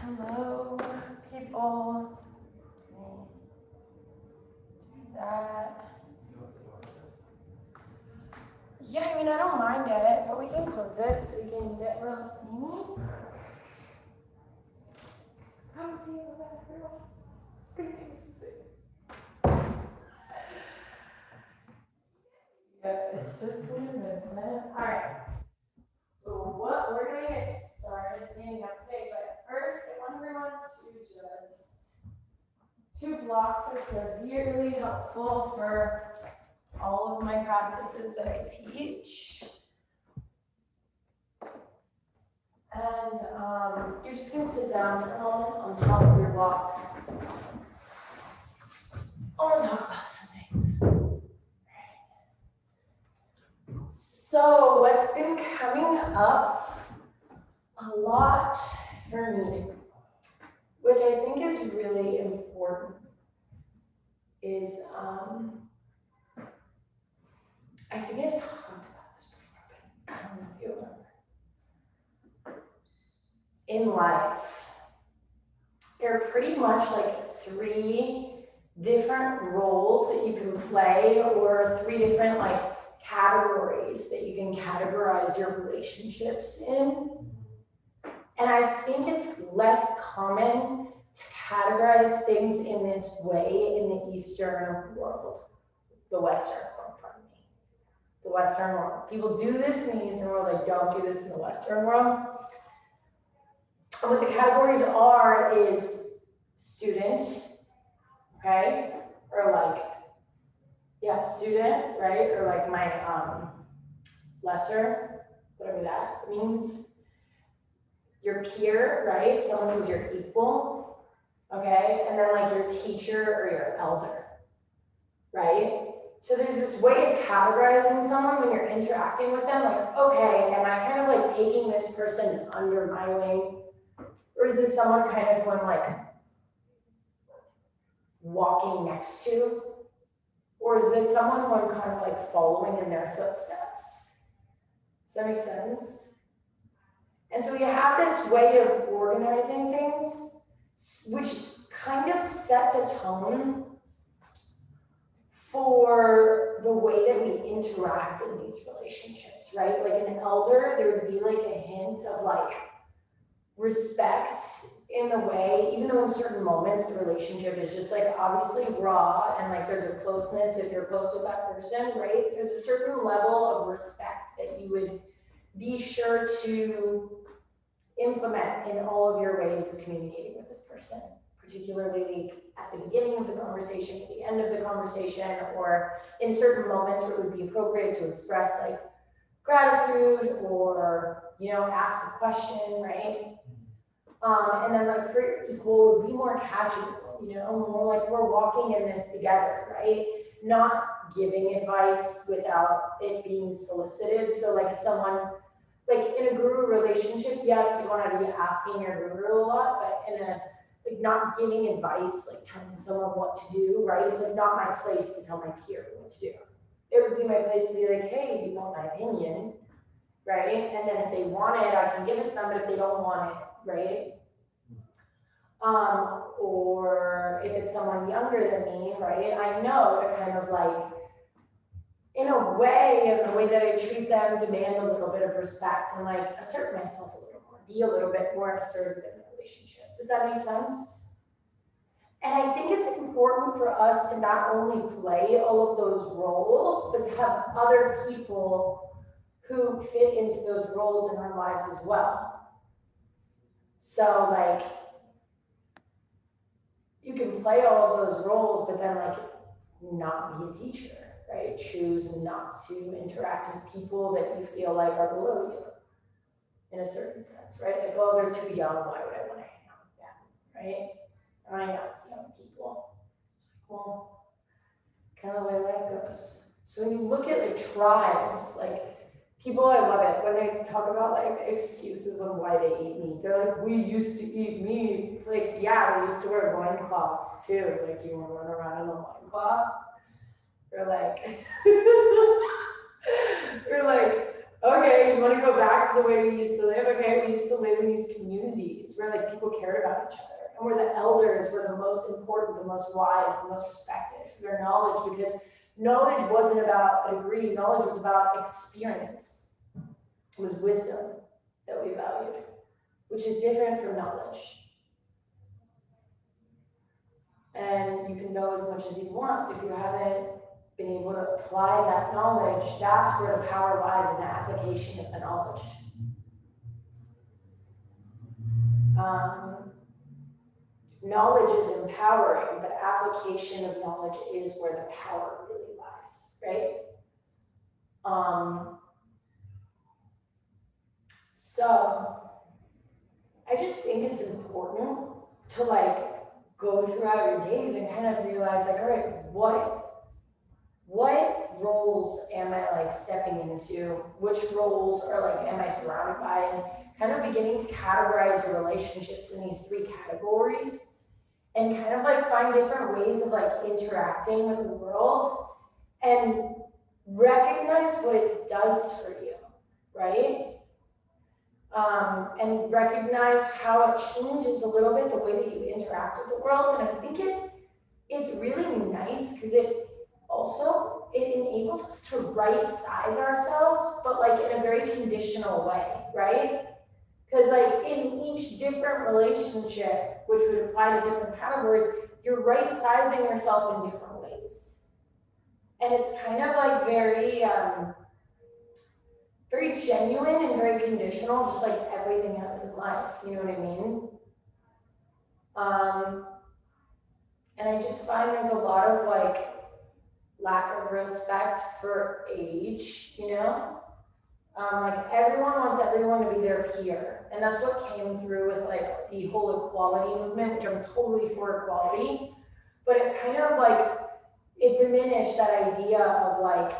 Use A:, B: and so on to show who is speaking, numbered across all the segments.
A: Hello, people. Do that. Yeah, I mean, I don't mind it, but we can close it so we can get rid of see me. Come see that, everyone. It's gonna be amazing. Yeah, it's just weird, isn't it? All right. So what we're gonna get started standing up today, but first I want everyone to just, 2 blocks are severely helpful for all of my practices that I teach. And you're just gonna sit down for a moment on top of your blocks. I want to talk about some things. So what's been coming up a lot for me, which I think is really important, is I think I've talked about this before, but I don't know if you remember. In life, there are pretty much like 3 different roles that you can play, or 3 different like categories that you can categorize your relationships in. And I think it's less common to categorize things in this way in the Eastern world, the Western world, pardon me. The Western world. People do this in the Eastern world, they don't do this in the Western world. And what the categories are is student, okay? Or like, yeah, student, right? Or like my lesser, whatever that means. Your peer, right? Someone who's your equal, okay? And then like your teacher or your elder, right? So there's this way of categorizing someone when you're interacting with them, like, okay, am I kind of like taking this person under my wing? Or is this someone kind of who I'm like walking next to? Or is this someone who I'm kind of like following in their footsteps? Does that make sense? And so we have this way of organizing things, which kind of set the tone for the way that we interact in these relationships, right? Like an elder, there would be like a hint of like respect in the way, even though in certain moments the relationship is just like obviously raw and like there's a closeness if you're close with that person, right? There's a certain level of respect that you would be sure to implement in all of your ways of communicating with this person, particularly at the beginning of the conversation, at the end of the conversation, or in certain moments where it would be appropriate to express like gratitude or, you know, ask a question, right? And then like for your equal, it would be more casual, you know, more like we're walking in this together, right? Not giving advice without it being solicited. So like if someone, like in a guru relationship, yes, you want to be asking your guru a lot, but in a, like not giving advice, like telling someone what to do, right? It's like not my place to tell my peer what to do. It would be my place to be like, hey, do you want my opinion, right? And then if they want it, I can give it to them, but if they don't want it, right? Or if it's someone younger than me, right? I know to kind of like, in a way, and the way that I treat them, demand a little bit of respect and like assert myself a little more, be a little bit more assertive in the relationship. Does that make sense? And I think it's important for us to not only play all of those roles, but to have other people who fit into those roles in our lives as well. So like, you can play all of those roles, but then like not be a teacher, right? Choose not to interact with people that you feel like are below you in a certain sense, right? Like, oh, they're too young, why would I want to hang out with them, right? I hang out with young people. Well, kind of the way life goes. So when you look at like tribes, like people, I love it when they talk about like excuses on why they eat meat. They're like, we used to eat meat. It's like, yeah, we used to wear loincloths too. Like you want to run around in a loincloth. Or like, you're like, okay, you want to go back to the way we used to live? Okay, we used to live in these communities where like people cared about each other, and where the elders were the most important, the most wise, the most respected for their knowledge, because knowledge wasn't about a degree, knowledge was about experience. It was wisdom that we valued, which is different from knowledge. And you can know as much as you want. If you haven't been able to apply that knowledge, that's where the power lies, in the application of the knowledge. Knowledge is empowering, but application of knowledge is where the power really lies, right? So I just think it's important to like go throughout your days and kind of realize like, all right, what roles am I like stepping into? Which roles are like, am I surrounded by? And kind of beginning to categorize your relationships in these 3 categories, and kind of like find different ways of like interacting with the world, and recognize what it does for you, right? And recognize how it changes a little bit the way that you interact with the world. And I think it's really nice because it enables us to right size ourselves, but like in a very conditional way, right? Because like in each different relationship, which would apply to different categories, you're right sizing yourself in different ways. And it's kind of like very genuine and very conditional, just like everything else in life, you know what I mean? And I just find there's a lot of like lack of respect for age, you know? Like everyone wants everyone to be their peer. And that's what came through with like the whole equality movement, which I'm totally for equality. But it kind of like, it diminished that idea of like,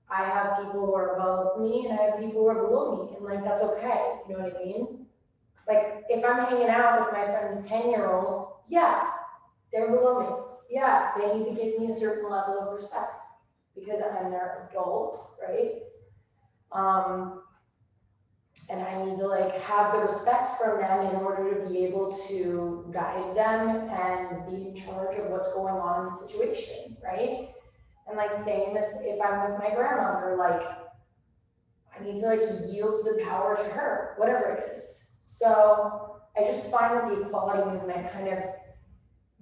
A: I have people who are above me and I have people who are below me. And like, that's okay, you know what I mean? Like if I'm hanging out with my friend's 10-year-old, yeah, they're below me. Yeah, they need to give me a certain level of respect because I'm their adult, right? And I need to like have the respect from them in order to be able to guide them and be in charge of what's going on in the situation, right? And like same as if I'm with my grandmother, like I need to like yield the power to her, whatever it is. So I just find that the equality movement kind of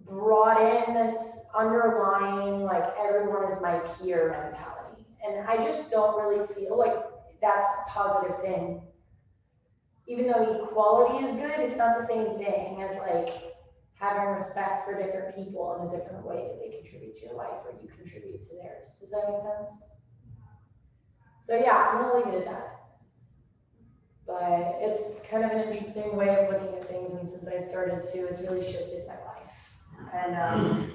A: brought in this underlying like everyone is my peer mentality. And I just don't really feel like that's a positive thing. Even though equality is good, it's not the same thing as like having respect for different people in a different way that they contribute to your life or you contribute to theirs. Does that make sense? So yeah, I'm gonna leave it at that. But it's kind of an interesting way of looking at things, and since I started to, it's really shifted my life. And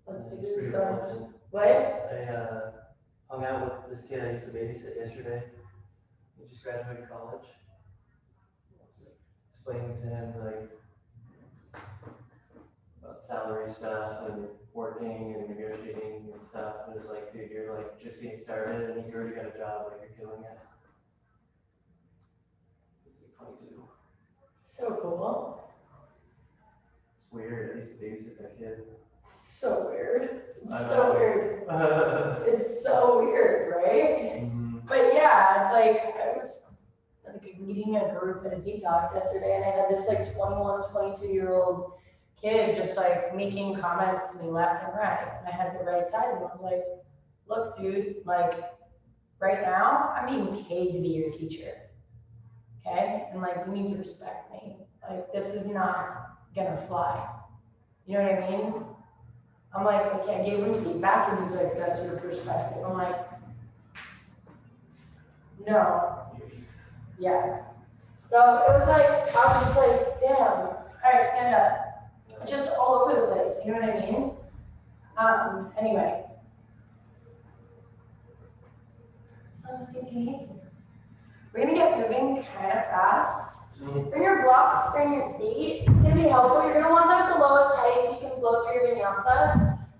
A: let's do this stuff. What?
B: I hung out with this kid I used to babysit yesterday. He just graduated college. I was like, explaining to him like about salary stuff and working and negotiating and stuff. And it's like, dude, you're like just getting started and you already got a job, like you're killing it. He's like 22.
A: So cool.
B: It's weird. I used to babysit that kid.
A: So weird. It's so weird. It's so weird, right?
B: Mm-hmm.
A: But yeah, it's like I was like leading a group at a detox yesterday, and I had this like 21, 22-year-old kid just like making comments to me left and right. And I had to right size him. I was like, look, dude, like right now, I'm being paid to be your teacher. Okay? And like, you need to respect me. Like, this is not gonna fly. You know what I mean? I'm like, okay, I gave him feedback, and he's like, that's your perspective. I'm like, no. Yeah. So it was like, I was just like, damn. All right, stand up. Just all over the place, you know what I mean? Anyway. So I'm thinking, we're gonna get moving kind of fast. Bring your blocks, bring your feet. It's gonna be helpful. You're gonna want them at the lowest height so you can flow through your vinyasas.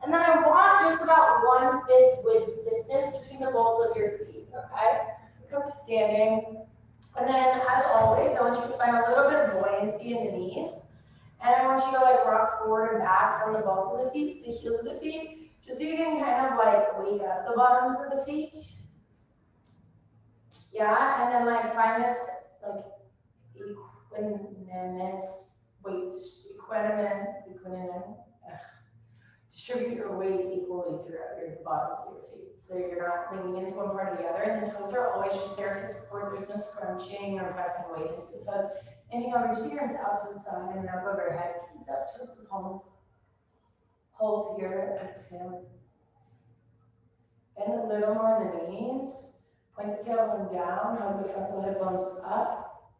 A: And then I want just about 1 fist width distance between the balls of your feet, okay? standing. And then, as always, I want you to find a little bit of buoyancy in the knees. And I want you to like rock forward and back from the balls of the feet to the heels of the feet, just so you can kind of like wake up the bottoms of the feet. Yeah, and then like find this like distribute your weight equally throughout your bottoms of your feet. So you're not leaning into one part or the other, and the toes are always just there for support. There's no scrunching or pressing weight into the toes. Inhale, reach the arms out to the side and up overhead. Knees up towards the palms. Hold here, exhale. Bend a little more in the knees. Point the tailbone down, hug the frontal hip bones up.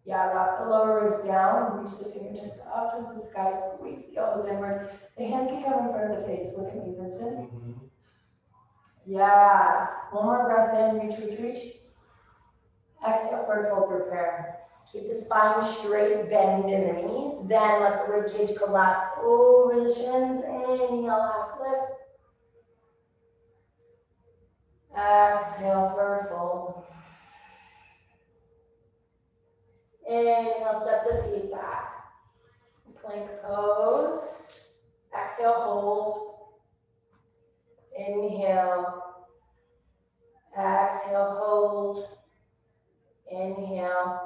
A: Yeah, wrap the lower ribs down, reach the fingertips up towards the sky, squeeze the elbows inward. The hands can come in front of the face. Look at me, Vincent. Yeah. One more breath in, reach. Exhale, forward fold through prayer. Keep the spine straight, bend in the knees. Then let the rib cage collapse over the shins. Inhale, half lift. Exhale, forward fold. Inhale, step the feet back. Plank pose. Exhale, hold. Inhale. Exhale, hold. Inhale.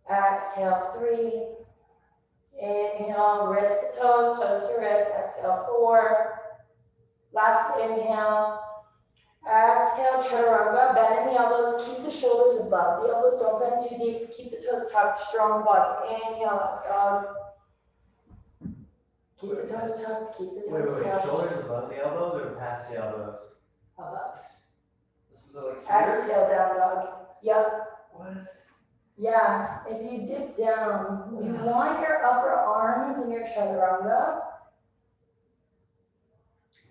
A: Exhale, 3. Inhale, wrist to toes, toes to wrist. Exhale, 4. Last inhale. Exhale, chaturanga. Bend in the elbows. Keep the shoulders above the elbows. Don't bend too deep. Keep the toes tucked. Strong quads. Inhale, up dog. Keep the toes tucked. Keep the toes tucked.
B: Shoulders above the elbows or past the elbows?
A: Above.
B: This is like here?
A: Exhale, down dog. Yep.
B: What?
A: Yeah, if you dip down, you want your upper arms and your chaturanga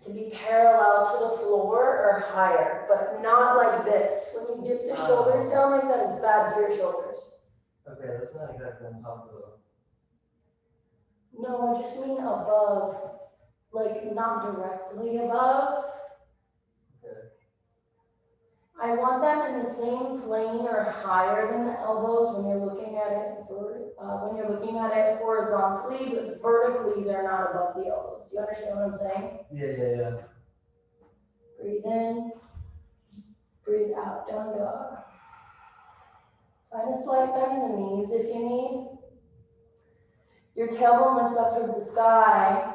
A: to be parallel to the floor or higher, but not like this. When you dip the shoulders down like that, it's bad for your shoulders.
B: Okay, that's not exactly on top of the...
A: No, I just mean above, like not directly above.
B: Okay.
A: I want them in the same plane or higher than the elbows when you're looking at it horizontally, but vertically they're not above the elbows. You understand what I'm saying?
B: Yeah.
A: Breathe in, breathe out, down dog. Find a slight bend in the knees if you need. Your tailbone lifts up towards the sky,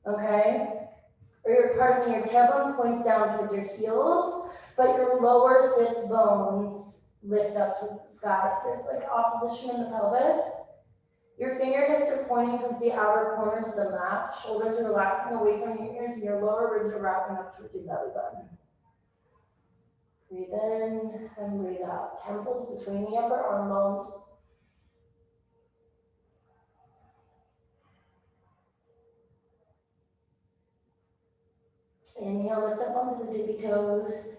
A: okay? Or your tailbone points down towards your heels, but your lower sits bones lift up towards the sky. So there's like opposition in the pelvis. Your fingertips are pointing towards the outer corners of the mat. Shoulders are relaxing away from your ears, and your lower ribs are wrapping up towards your belly button. Breathe in and breathe out. Temples between the upper arm bones. Inhale, lift up onto the tippy toes.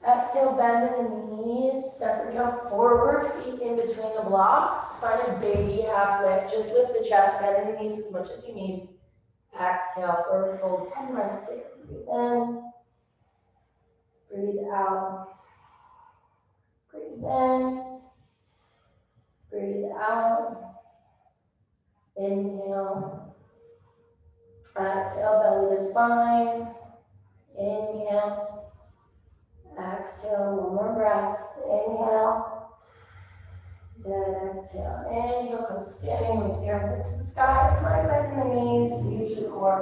A: Exhale, bend in the knees. Step or jump forward, feet in between the blocks. Find a baby half lift. Just lift the chest, bend in the knees as much as you need. Exhale, forward fold 10 minus 6. Breathe in. Breathe out. Breathe in. Breathe out. Inhale. Exhale, belly to spine. Inhale. Exhale, one more breath. Inhale. Then exhale. Inhale, come to standing. Reach the arms up to the sky. Slight bend in the knees. Use your core.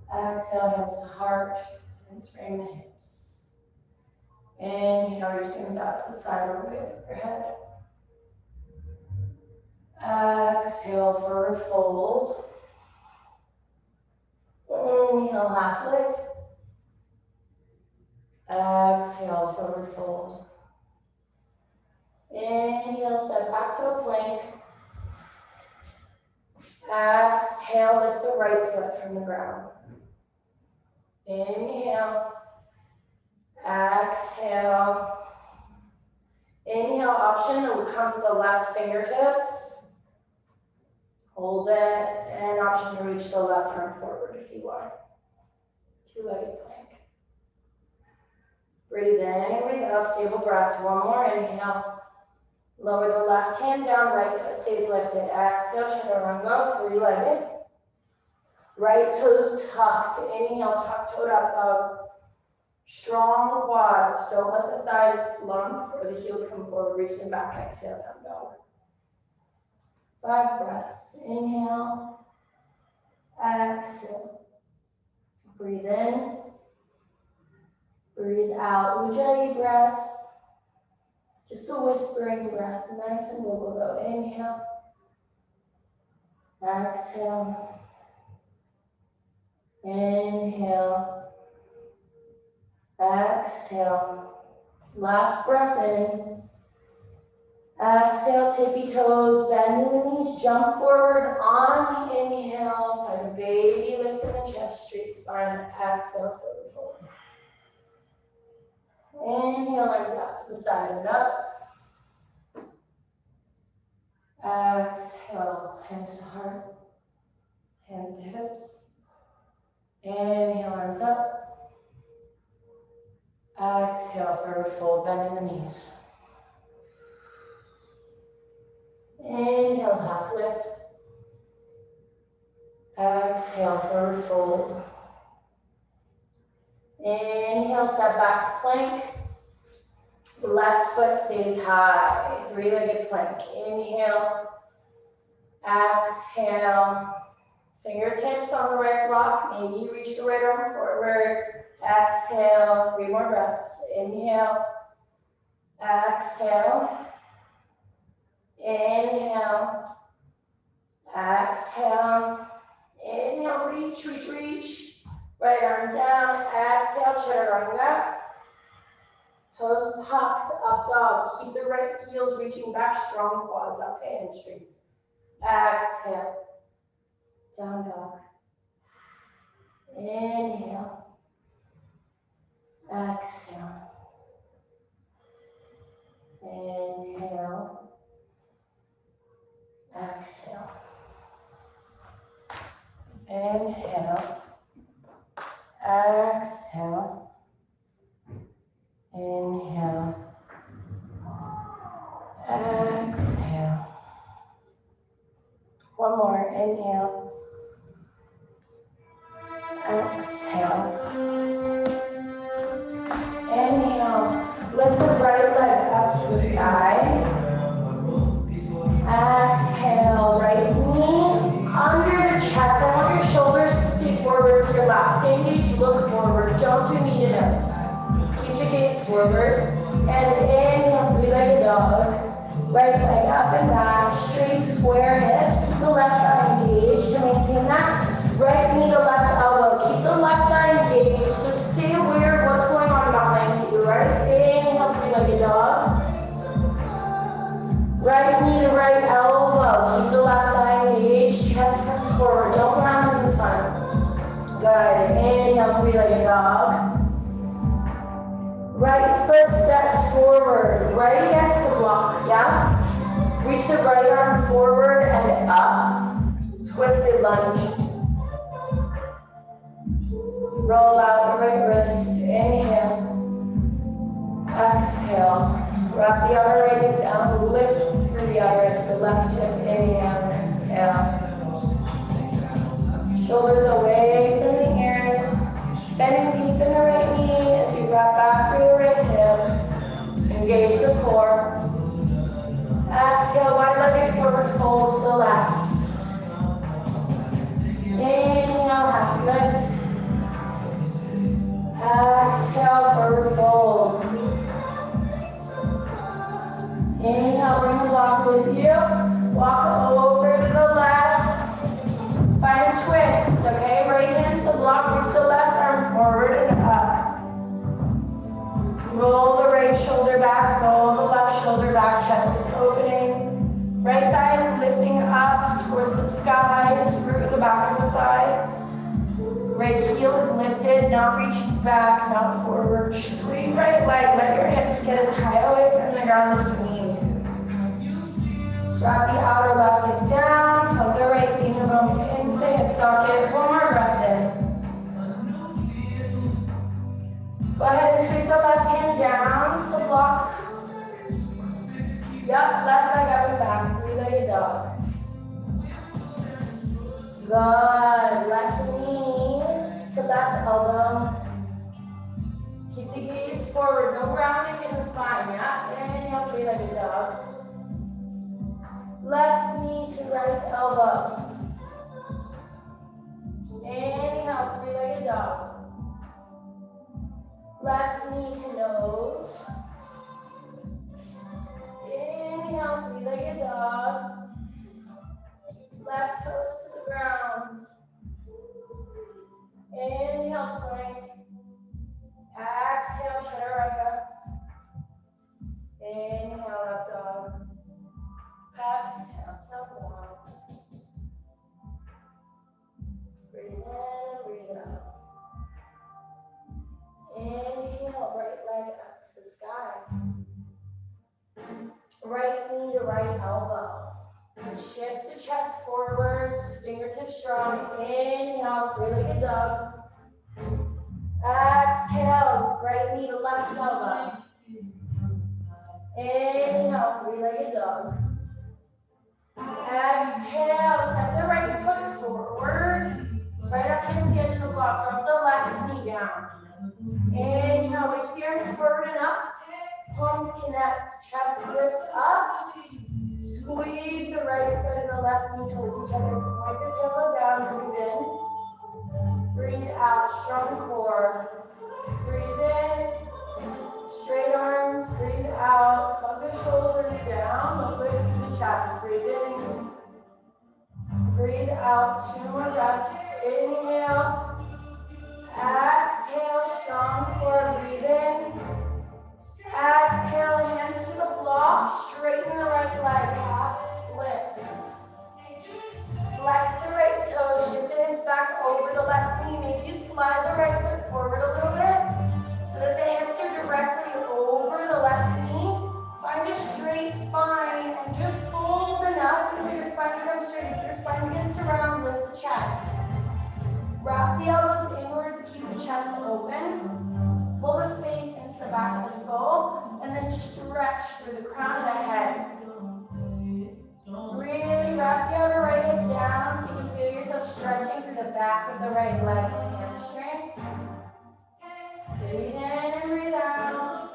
A: Exhale, hands to heart. And spring the hips. Inhale, reach the arms out to the side of your head. Exhale, forward fold. Inhale, half lift. Exhale, forward fold. Inhale, step back to a plank. Exhale, lift the right foot from the ground. Inhale. Exhale. Inhale, option to come to the left fingertips. Hold it, and option to reach the left arm forward if you want. Two-legged plank. Breathe in and breathe out, stable breath. One more, inhale. Lower the left hand down, right foot stays lifted. Exhale, chaturanga, three-legged. Right toes tucked. Inhale, tuck-toed up dog. Strong quads. Don't let the thighs slump or the heels come forward. Reach them back. Exhale, down dog. 5 breaths. Inhale. Exhale. Breathe in. Breathe out. Ujjayi breath. Just a whispering breath. Nice and low. We'll go. Inhale. Exhale. Inhale. Exhale. Last breath in. Exhale, tippy toes, bending the knees, jump forward on the inhale. Find a baby lift in the chest, straight spine. Exhale, forward fold. Inhale, arms out to the side and up. Exhale, hands to heart, hands to hips. Inhale, arms up. Exhale, forward fold, bending the knees. Inhale, half lift. Exhale, forward fold. Inhale, step back to plank. The left foot stays high, three-legged plank. Inhale, exhale. Fingertips on the right block. Maybe you reach the right arm forward. Exhale, 3 more breaths. Inhale, exhale. Inhale, exhale, inhale, reach, reach, reach. Right arm down, exhale, chaturanga. Toes tucked, up dog. Keep the right heels reaching back, strong quads out to hamstrings. Exhale, down dog. Inhale, exhale. Inhale. Exhale. Inhale. Exhale. Inhale. Exhale. One more. Inhale. Exhale. Inhale. Lift the right leg up to the sky. Exhale, right knee under the chest. I want your shoulders to stay forward, so your lats stay engaged. Look forward. Don't do knee to nose. Keep the gaze forward. And inhale, three-legged dog. Right leg up and back. Straight square hips. Keep the left thigh engaged to maintain that. Right knee to left elbow. Keep the left thigh engaged. So stay aware of what's going on behind you. Right? Inhale, three-legged dog. Right knee to right elbow. Keep the left thigh engaged. Chest comes forward. Don't round through the spine. Good. Inhale, three-legged dog. Right foot steps forward. Right against the block. Yeah? Reach the right arm forward and up. Twisted lunge. Roll out the right wrist. Inhale. Exhale. Wrap the other right hip down, lift through the other edge, the left hip, inhale, exhale. Shoulders away from the ears, bending deep in the right knee as you drop back through the right hip. Engage the core. Exhale, wide-legged forward fold to the left. Inhale, half lift. Exhale, forward fold. Inhale, bring the blocks with you. Walk over to the left. Find a twist, okay? Right hand to the block, reach the left arm forward and up. Roll the right shoulder back, roll the left shoulder back, chest is opening. Right thigh is lifting up towards the sky, through the back of the thigh. Right heel is lifted, not reaching back, not forward. Swing right leg, let your hips get as high away from the ground as you need. Drop the outer left hip down, hug the right finger bone into the hip socket. One more breath in. Go ahead and sweep the left hand Yep, left leg up and back, three-legged dog. Good, left knee to left elbow. Keep the gaze forward, no grounding in the spine, yeah? Inhale, three-legged dog. Left knee to right elbow. Inhale, three-legged dog. Left knee to nose. Inhale, three-legged dog. Left toes to the ground. Inhale, plank. Exhale, chaturanga. Inhale, up dog. Exhale, down dog. Breathe in, breathe out. Inhale, right leg up to the sky. Right knee to right elbow. Shift the chest forward, fingertips strong. Inhale, three-legged dog. Exhale, right knee to left elbow. Inhale, three-legged dog. Exhale, send the right foot forward. Right up against the edge of the block. Drop the left knee down. Inhale, reach the arms forward and up. Palms connect, chest lifts up. Squeeze the right foot and the left knee towards each other. Point the tailbone down, breathe in. Breathe out, strong core. Breathe in. Straight arms, breathe out. Hug the shoulders down, look through the chest. Breathe in. Breathe out, 2 more breaths. Inhale. Exhale, strong core, breathe in. Exhale, hands to the block, straighten the right leg, half splits. Flex the right toe, shift the hips back over the left knee. Maybe you slide the right foot forward a little bit so that the hips are directly over the left knee. Find a straight spine and just fold enough until your spine becomes straight. If your spine begins to round, lift the chest. Wrap the elbows inward to keep the chest open. Pull the face into the back of the skull, and then stretch through the crown of the head. Really wrap the outer right hip down so you can feel yourself stretching through the back of the right leg and hamstring. Breathe in and breathe out.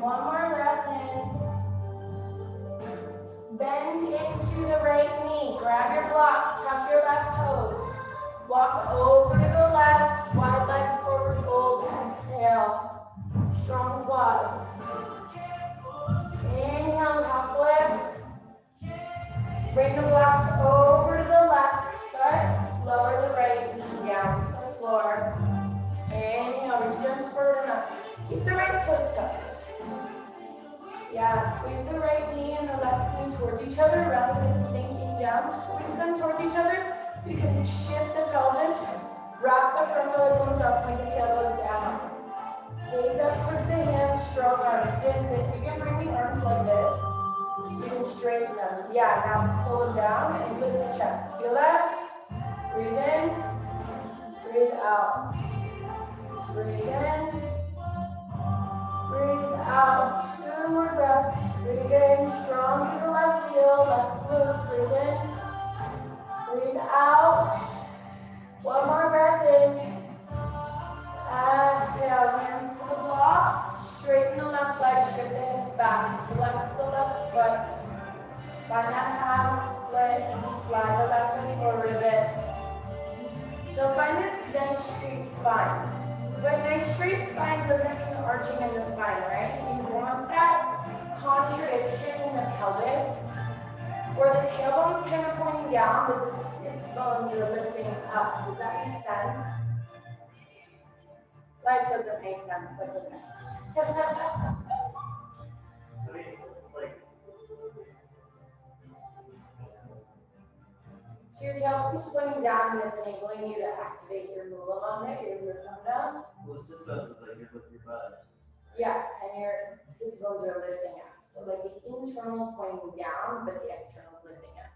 A: One more breath in. Bend into the right knee. Grab your blocks, tuck your left toes. Walk over to the left, wide leg forward fold, exhale. Strong quads. Inhale, half lift. Bring the blocks over to the left foot. Lower the right knee down to the floor. Inhale, reach the arms forward and up. Keep the right toes tucked. Yeah, squeeze the right knee and the left knee towards each other rather than sinking down. Squeeze them towards each other so you can shift the pelvis. Wrap the frontal hip bones up, point the tailbone down. Gaze up towards the hands, strong arms. Vincent, you can bring the arms like this so you can straighten them. Yeah, now pull them down and lift the chest. Feel that? Breathe in, breathe out. Breathe in, breathe out. 2 more breaths. Breathe in, strong to the left heel, left foot. Breathe in, breathe out. 1 more breath in. Exhale, hands to the blocks. Straighten the left leg, shift the hips back. Flex the left foot. Find that half split and slide the left foot forward a bit. So find this nice straight spine. But nice straight spine doesn't mean arching in the spine, right? You want that contradiction in the pelvis where the tailbone's kind of pointing down, but the sits bones are lifting up. Does that make sense? Life doesn't make sense, that's okay.
B: I mean, it's like,
A: So your tailbone's pointing down and it's enabling you to activate your mula bandha, your thumb down.
B: well, the sit bones is like you're with your butt.
A: Yeah, and your sits bones are lifting up. So like the internal's pointing down, but the external's lifting up.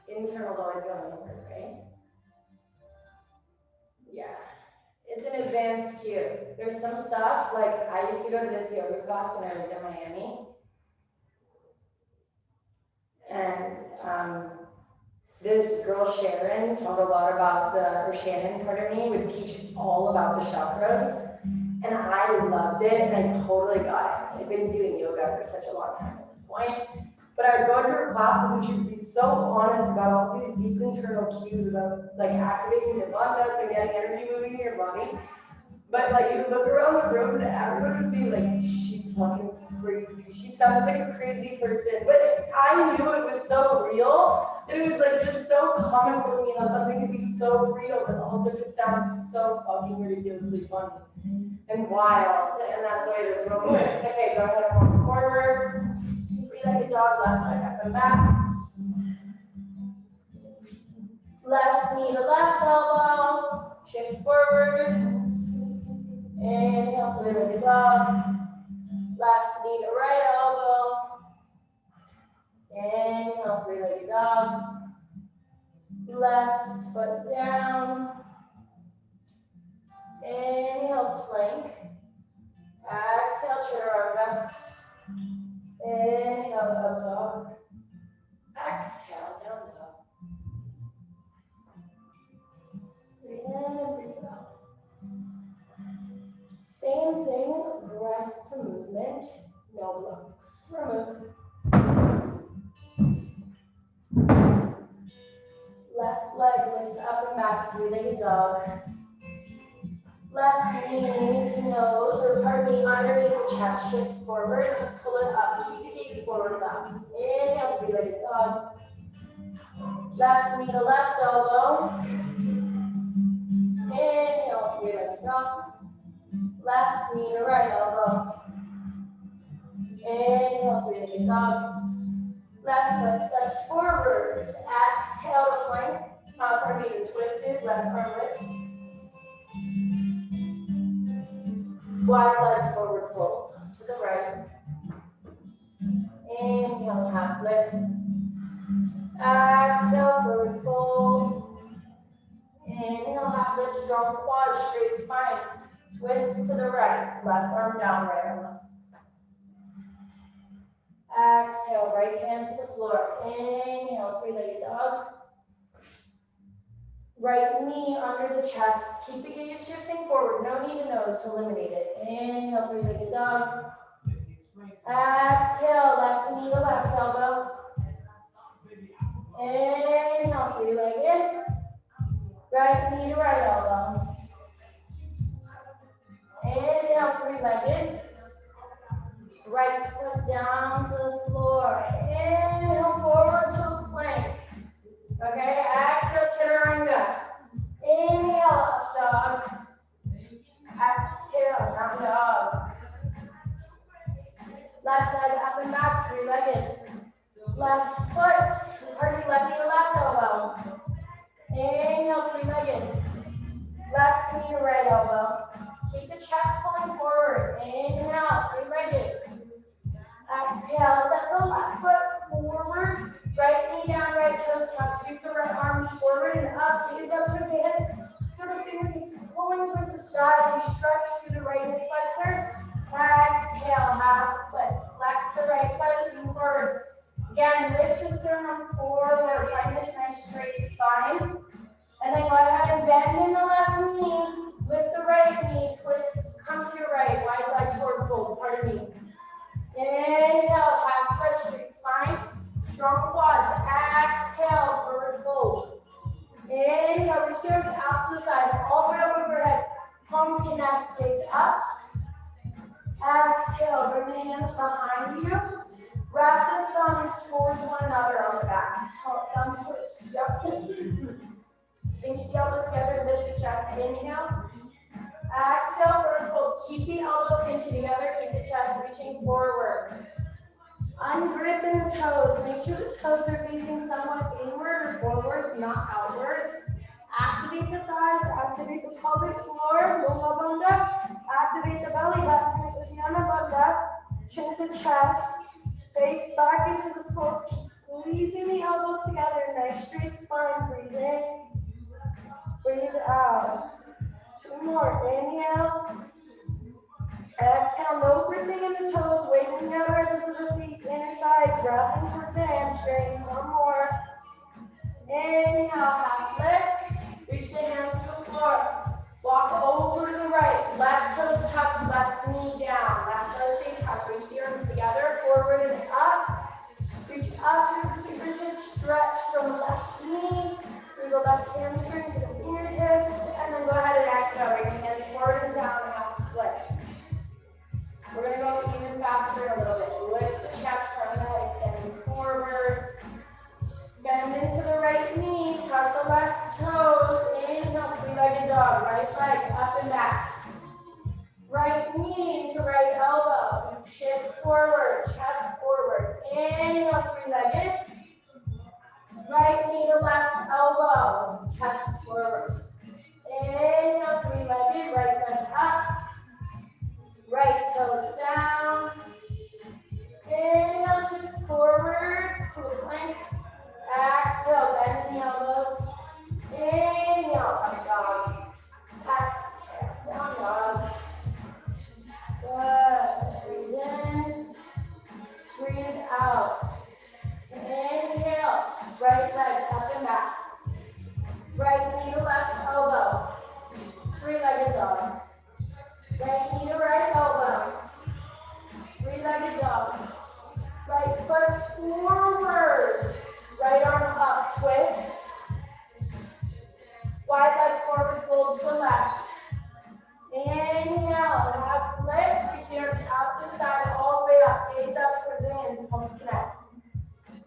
A: Internal's always going inward, right? Yeah. advanced cue. There's some stuff, like I used to go to this yoga class when I lived in Miami. And this girl Sharon taught a lot about or Shannon, pardon me, would teach all about the chakras. And I loved it, and I totally got it. I've been doing yoga for such a long time at this point. But I would go to her classes and she would be so honest about all these deep internal cues about like activating your bandhas and getting energy moving in your body. But like you look around the room and everyone would be like, she's fucking crazy. She sounded like a crazy person. But I knew it was so real that it was like just so comical to me how something could be so real but also just sounds so fucking ridiculously funny and wild. And that's the way it is real quick. Okay, go ahead and walk forward. Breathe like a dog, left leg up and back. Left knee to left elbow. Shift forward. Inhale, three-legged dog. Left knee to right elbow. Inhale, three-legged dog. Left foot down. Inhale, plank. Exhale, chaturanga. Inhale, up dog. Exhale, down dog. Breathe in and breathe out. Same thing, breath to movement, no blocks. Remove. Left leg lifts up and back, three-legged dog. Left knee to nose, or pardon me, underneath the chest, shift forward, just pull it up, keep the gaze forward left. Inhale, three-legged dog. Left knee to left elbow. Inhale, three-legged dog. Left knee to right elbow. Inhale, three-legged dog. Left leg steps forward. Exhale to plank. Pardon me, twisted, left arm lifts. Wide leg forward fold to the right. Inhale, half lift. Exhale, forward fold. Inhale, half lift, strong quad, straight spine. Twist to the right, left arm down, right arm up. Exhale, right hand to the floor. Inhale, three-legged dog. Right knee under the chest. Keep the gaze shifting forward. No knee to nose, eliminate it. Inhale, three-legged dog. Exhale, left knee to left elbow. Inhale, three-legged. Right knee to right elbow. Inhale, three-legged. Right foot down to the floor. Inhale, forward to a plank. Okay, exhale, chaturanga. Inhale, up dog. Exhale, down dog. Left leg up and back, three-legged. Left foot, pardon me, left knee to left elbow. Inhale, three-legged. Left knee to right elbow. Keep the chest pulling forward. Inhale, three-legged. Exhale, step the left foot forward. Right knee down, right toes touch. Sweep the right arms forward and up. Gaze up towards the head. Feel the fingertips pulling towards the sky. You stretch through the right hip flexor. Exhale, half split. Flex the right foot, lean forward. Again, lift the sternum forward. Find this nice straight spine. And then go ahead and bend in the left knee. Lift the right knee, twist, come to your right. Wide leg forward fold, pardon me. Inhale, half lift, straight spine. Strong quads. Exhale, forward fold. Inhale, reach your arms out to the side, all the way up overhead. Palms connect, gaze up. Exhale, bring the hands behind you. Wrap the thumbs towards one another on the back. Thumbs twist. Yep. Pinch the elbows together, lift the chest. Inhale. Exhale, forward fold. Keep the elbows pinched together. Keep the chest reaching forward. Ungrip in the toes. Make sure the toes are facing somewhat inward or forwards, not outward. Activate the thighs. Activate the pelvic floor. Mula bandha. Activate the belly button. Uddiyana bandha. Chin to chest. Face back into the skulls. Keep squeezing the elbows together. Nice straight spine. Breathe in. Breathe out. 2 more. Inhale. Exhale, no gripping in the toes, weighting the outer edges of the feet, inner thighs, wrapping towards the hamstrings. One more. Inhale, half lift. Reach the hands to the floor. Walk over to the right. Left toes tucked, left knee down. Left toes stay tucked. Reach the arms together, forward and up. Reach up through the fingertips, stretch from the left knee through the left hamstring to the fingertips, and then go ahead and exhale. Bring the hands forward and down, half split. We're going to go even faster a little bit. Lift the chest from the head, extending forward. Bend into the right knee, tuck the left toes. Inhale, three-legged dog. Right leg up and back. Right knee into right elbow. Shift forward, chest forward. Inhale, three-legged. Right knee to left elbow. Chest forward. Inhale, three-legged. Right leg up. Right toes down. Inhale, shift forward to a plank. Exhale, bend the elbows. Inhale, up dog. Exhale, down dog. Good. Breathe in. Breathe out. Inhale. Right leg up and back. Right knee to left elbow. Three-legged dog. Right knee to right elbow. Three-legged dog. Right foot forward. Right arm up, twist. Wide leg forward, fold to the left. Inhale, half lift. Reach the arms out to the side, all the way up. Gaze up towards the hands, palms connect.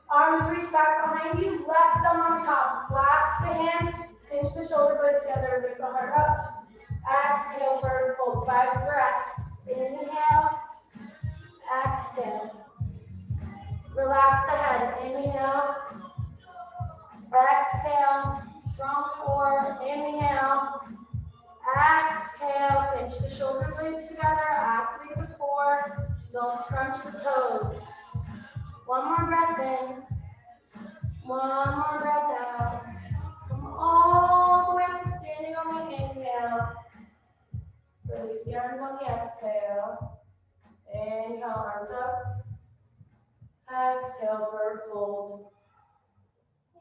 A: Arms reach back behind you, left thumb on top. Clasp the hands, pinch the shoulder blades together, lift the heart up. Exhale, forward fold, 5 breaths. Inhale, exhale. Relax the head, inhale. Exhale, strong core, inhale. Exhale, pinch the shoulder blades together, activate the core. Don't scrunch the toes. One more breath in. One more breath out. Come all the way up to standing on the inhale. Release the arms on the exhale. Inhale, arms up. Exhale, forward fold.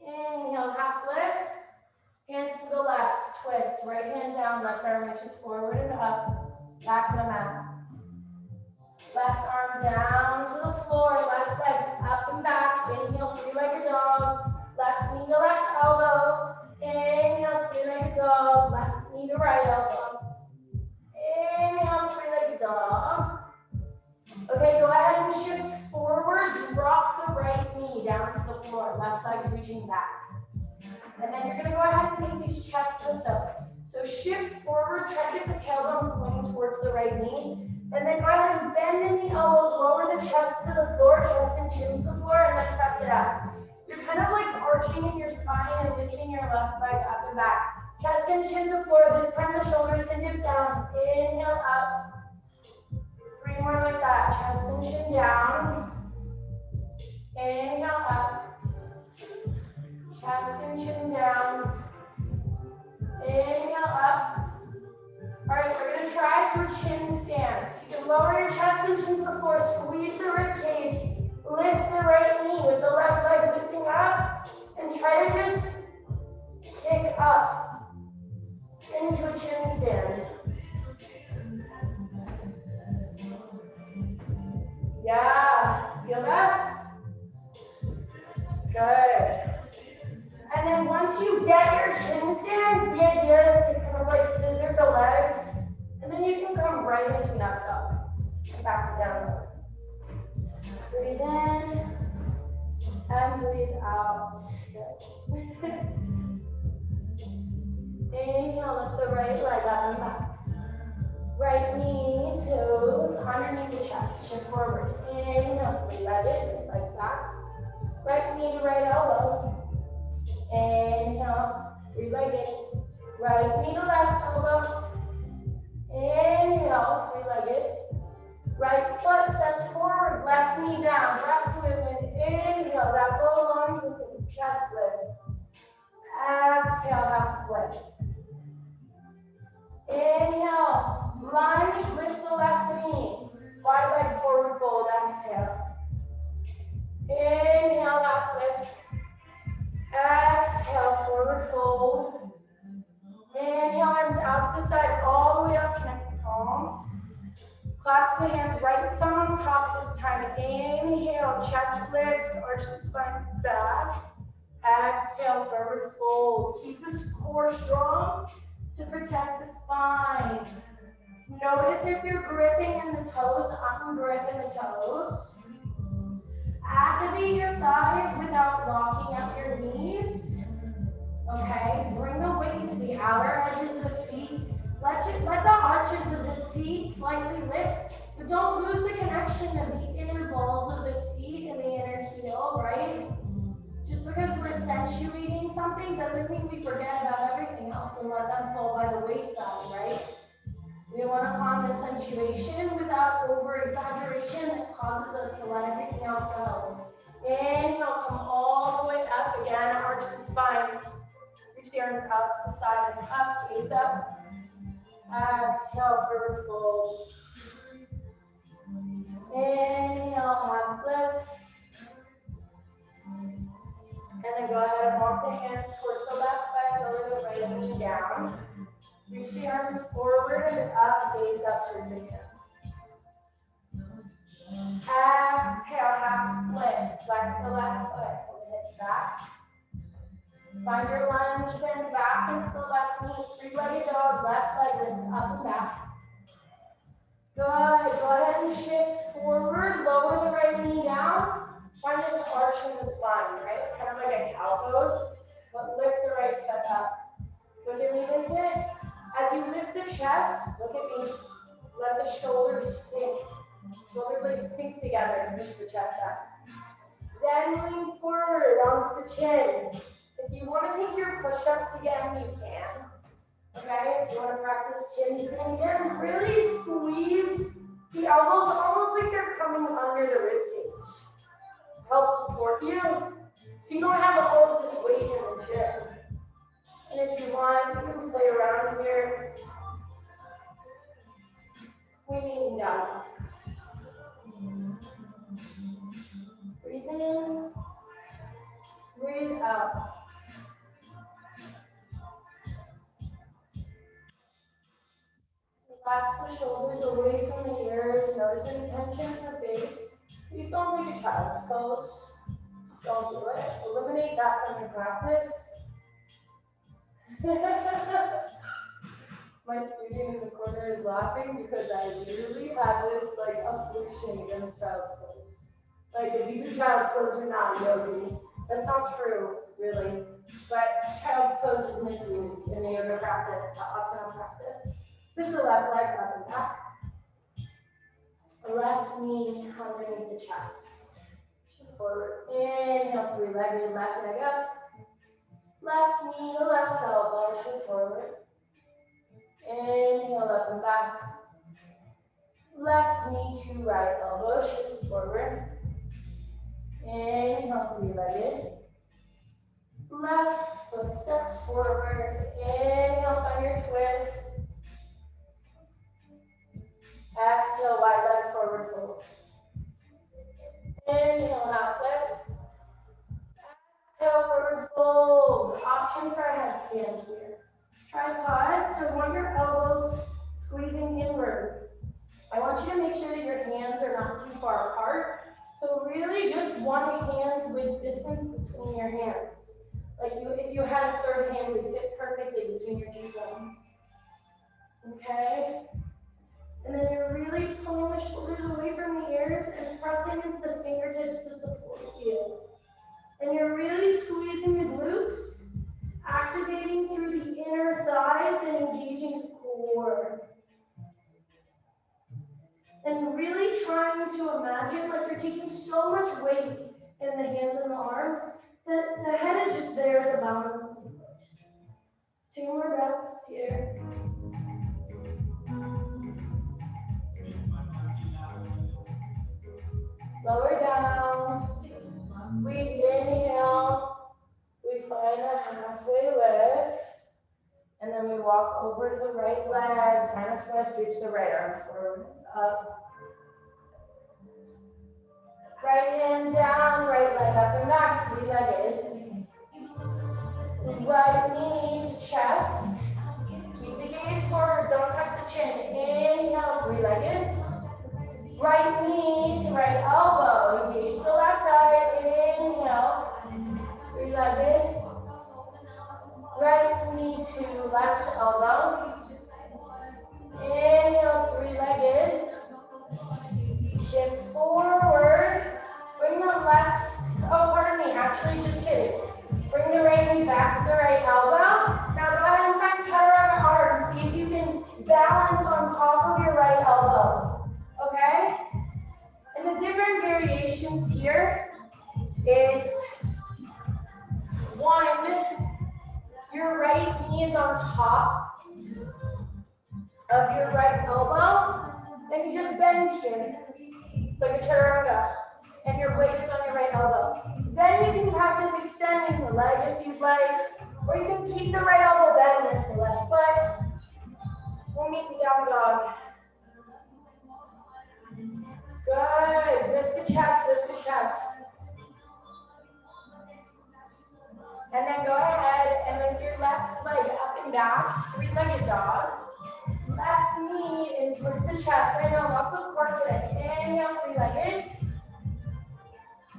A: Inhale, half lift. Hands to the left, twist. Right hand down, left arm reaches forward and up. Back to the mat. Left arm down to the floor, left leg up and back. Inhale, three-legged dog. Left knee to left elbow. Inhale, three-legged dog. Left knee to right elbow. Inhale, three-legged dog. Okay, go ahead and shift forward. Drop the right knee down to the floor. Left leg's reaching back. And then you're going to go ahead and take these chest twists up. So shift forward, try to get the tailbone pointing towards the right knee. And then go ahead and bend in the elbows, lower the chest to the floor, chest and chin to the floor, and then press it up. You're kind of like arching in your spine and lifting your left leg up and back. Chest and chin to floor. This time the shoulders can dip down. Inhale up. 3 more like that. Chest and chin down. Inhale up. Chest and chin down. Inhale up. All right, we're going to try for chin stance. You can lower your chest and chin to the floor. Squeeze the rib cage. Lift the right knee with the left leg lifting up. And try to just kick up into a chin stand. Yeah, feel that? Good. And then once you get your chin stand, the idea is to kind of like scissor the legs, and then you can come right into an up dog. Back to down dog. Breathe in and breathe out. Good. Inhale, lift the right leg up and back. Right knee to underneath the chest, shift forward. Inhale, three-legged, leg back. Right knee to right elbow. Inhale, three-legged. Right knee to left elbow. Inhale, three-legged. Right foot steps forward, left knee down. Drop to it. Inhale, wrap both arms with the chest lift. Exhale, half split. Inhale, Lunge, lift the left knee. Wide leg forward fold, exhale. Inhale, last lift. Exhale, forward fold. Inhale, arms out to the side, all the way up, connect the palms. Clasp the hands, right thumb on top this time. Inhale, chest lift, arch the spine back. Exhale, forward fold. Keep this core strong to protect the spine. Notice if you're gripping in the toes, ungrip in the toes. Activate your thighs without locking up your knees. Okay, bring the weight to the outer edges of the feet. Let the arches of the feet slightly lift, but don't lose the connection of the inner balls of the feet and the inner heel, right? Just because we're accentuating something doesn't mean we forget about everything else and let them fall by the wayside, right? We want to find the accentuation without over-exaggeration that causes us to let everything else go. Inhale, come all the way up. Again, arch the spine. Reach the arms out to the side and up, gaze up. Exhale, forward fold. Inhale, half lift. And then go ahead and walk the hands towards the left leg, lower the right knee down. Reach the arms forward and up, gaze up towards the hands. Exhale, half split. Flex the left foot, pull the hips back. Find your lunge, bend back into the left knee. Three-legged dog, left leg lifts up and back. Good. Go ahead and shift forward. Lower the right knee down. Find this arch in the spine, right? Kind of like a cow pose, but lift the right foot up. Look at me, Vincent. As you lift the chest, look at me. Let the shoulders sink. Shoulder blades sink together. Push the chest up. Then lean forward onto the chin. If you want to take your push-ups again, you can. Okay, if you want to practice chin sitting again, really squeeze the elbows almost like they're coming under the rib cage. Help support you, so you don't have all of this weight in the gym. And if you want, you can play around here. Leaning down. Breathe in. Breathe out. Relax the shoulders away from the ears. Notice any tension in the face. Please don't take a child's pose. Don't do it. Eliminate that from your practice. My student in the corner is laughing because I literally have this like affliction against child's pose. Like if you do child's pose, you're not a yogi. That's not true, really. But child's pose is misused in the yoga practice, the asana practice. Lift the left leg up and back. Left knee underneath the chest. Shift forward. Inhale, three-legged left leg up. Left knee to left elbow. Shift forward. Inhale, up and back. Left knee to right elbow. Shift forward. Inhale, three-legged. Left foot steps forward. Inhale, find your twist. Exhale, wide leg forward fold. Inhale, half lift. Exhale, forward fold. Option for a headstand here. Tripod, so want your elbows squeezing inward. I want you to make sure that your hands are not too far apart. So really just one hand with distance between your hands. Like if you had a third hand, it would fit perfectly between your two thumbs. Okay? And then you're really pulling the shoulders away from the ears and pressing into the fingertips to support you. And you're really squeezing the glutes, activating through the inner thighs and engaging the core. And really trying to imagine like you're taking so much weight in the hands and the arms that the head is just there as a balancing point. 2 more breaths here. Lower down. We inhale. We find a halfway lift. And then then we walk over to the right leg, final twist, reach the right arm forward, up. Right hand down, right leg up and back, three-legged. Right knee to chest. Keep the gaze forward, don't tuck the chin. Inhale, three-legged. Right knee to right elbow. Engage the left thigh. Inhale, three-legged. Right knee to left elbow. Inhale, three-legged. Shift forward. Bring the left, oh, pardon me, actually, just kidding. Bring the right knee back to the right elbow. Now go ahead and find chaturanga arms. See if you can balance on top of your right elbow. Okay? And the different variations here is one, your right knee is on top of your right elbow. And you just bend here, like a chaturanga. And your weight is on your right elbow. Then you can practice extending the leg if you'd like, or you can keep the right elbow bent with the left foot. We'll meet in down dog. Good. Lift the chest, lift the chest. And then go ahead and lift your left leg up and back, three-legged dog. Left knee in towards the chest. I know, lots of core today. Inhale, three-legged.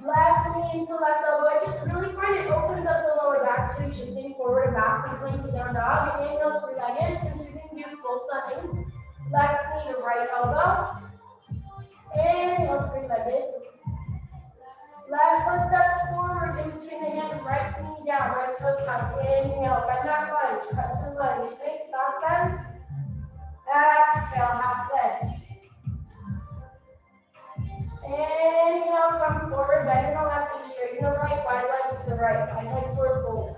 A: Left knee into the left elbow. I just really find it opens up the lower back too, shifting forward and back, completely down dog. Inhale, three-legged. Since we can do full sunnings. Left knee to right elbow. Inhale, three-legged. Left foot steps forward in between the hands. Right knee down, right toes tucked. Inhale, bend that lunge. Press the lunge. Face back bend. Exhale, half bend. Inhale, come forward, bend in the left knee, straighten the right, wide leg to the right, wide leg forward fold.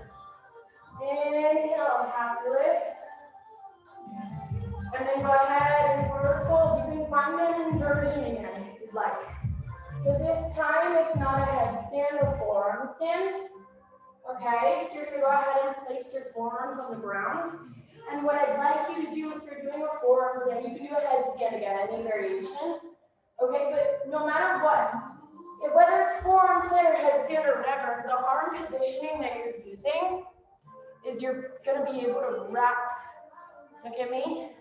A: Inhale, half lift. And then go ahead and forward fold. You can find an inversion again if you'd like. So this time, it's not a headstand or forearm stand. Okay, so you're gonna go ahead and place your forearms on the ground. And what I'd like you to do if you're doing a forearm stand, you can do a headstand again, any variation. Okay, but no matter what, whether it's forearm stand or headstand or whatever, the arm positioning that you're using is you're gonna be able to wrap. Look at me.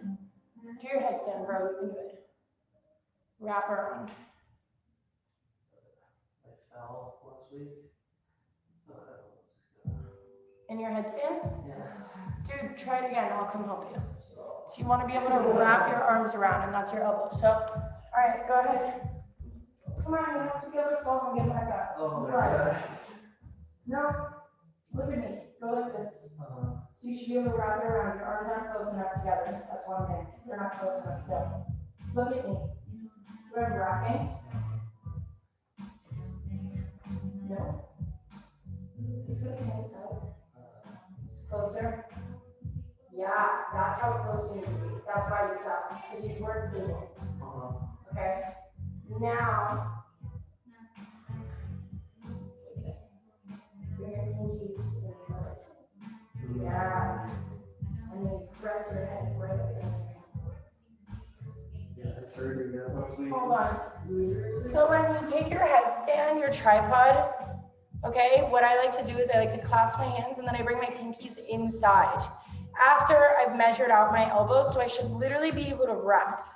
A: Do your headstand, bro. You can do it. Wrap around.
B: I fell last week.
A: In your headstand?
B: Yeah.
A: Dude, try it again. I'll come help you. So you want to be able to wrap your arms around, and that's your elbow. So, all right, go ahead. Come on, you have to go to the phone and get back up.
B: Oh my God.
A: No, look at me. Go like this. So you should be able to wrap it around. Your arms aren't close enough together. That's one thing. They're not close enough still. Look at me. So I'm wrapping. No. This goes nice up. Closer. Yeah, that's how close you need to be. That's why you fell, because you weren't stable. Okay? Now, bring your pinkies inside. Yeah. And then press your head right against me.
B: Yeah, I heard you got last week.
A: Hold on. So when you take your headstand, your tripod, okay, what I like to do is I like to clasp my hands and then I bring my pinkies inside. After I've measured out my elbows, so I should literally be able to wrap.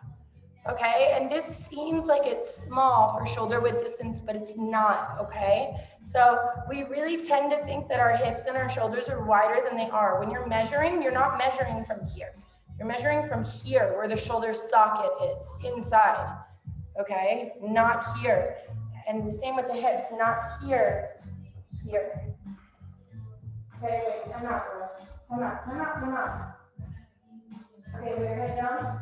A: Okay, and this seems like it's small for shoulder width distance, but it's not, okay? So we really tend to think that our hips and our shoulders are wider than they are. When you're measuring, you're not measuring from here. You're measuring from here where the shoulder socket is, inside, okay? Not here. And same with the hips, not here, here. Okay, wait, time out, bro. Come on, come on, come on. Okay, put your head down.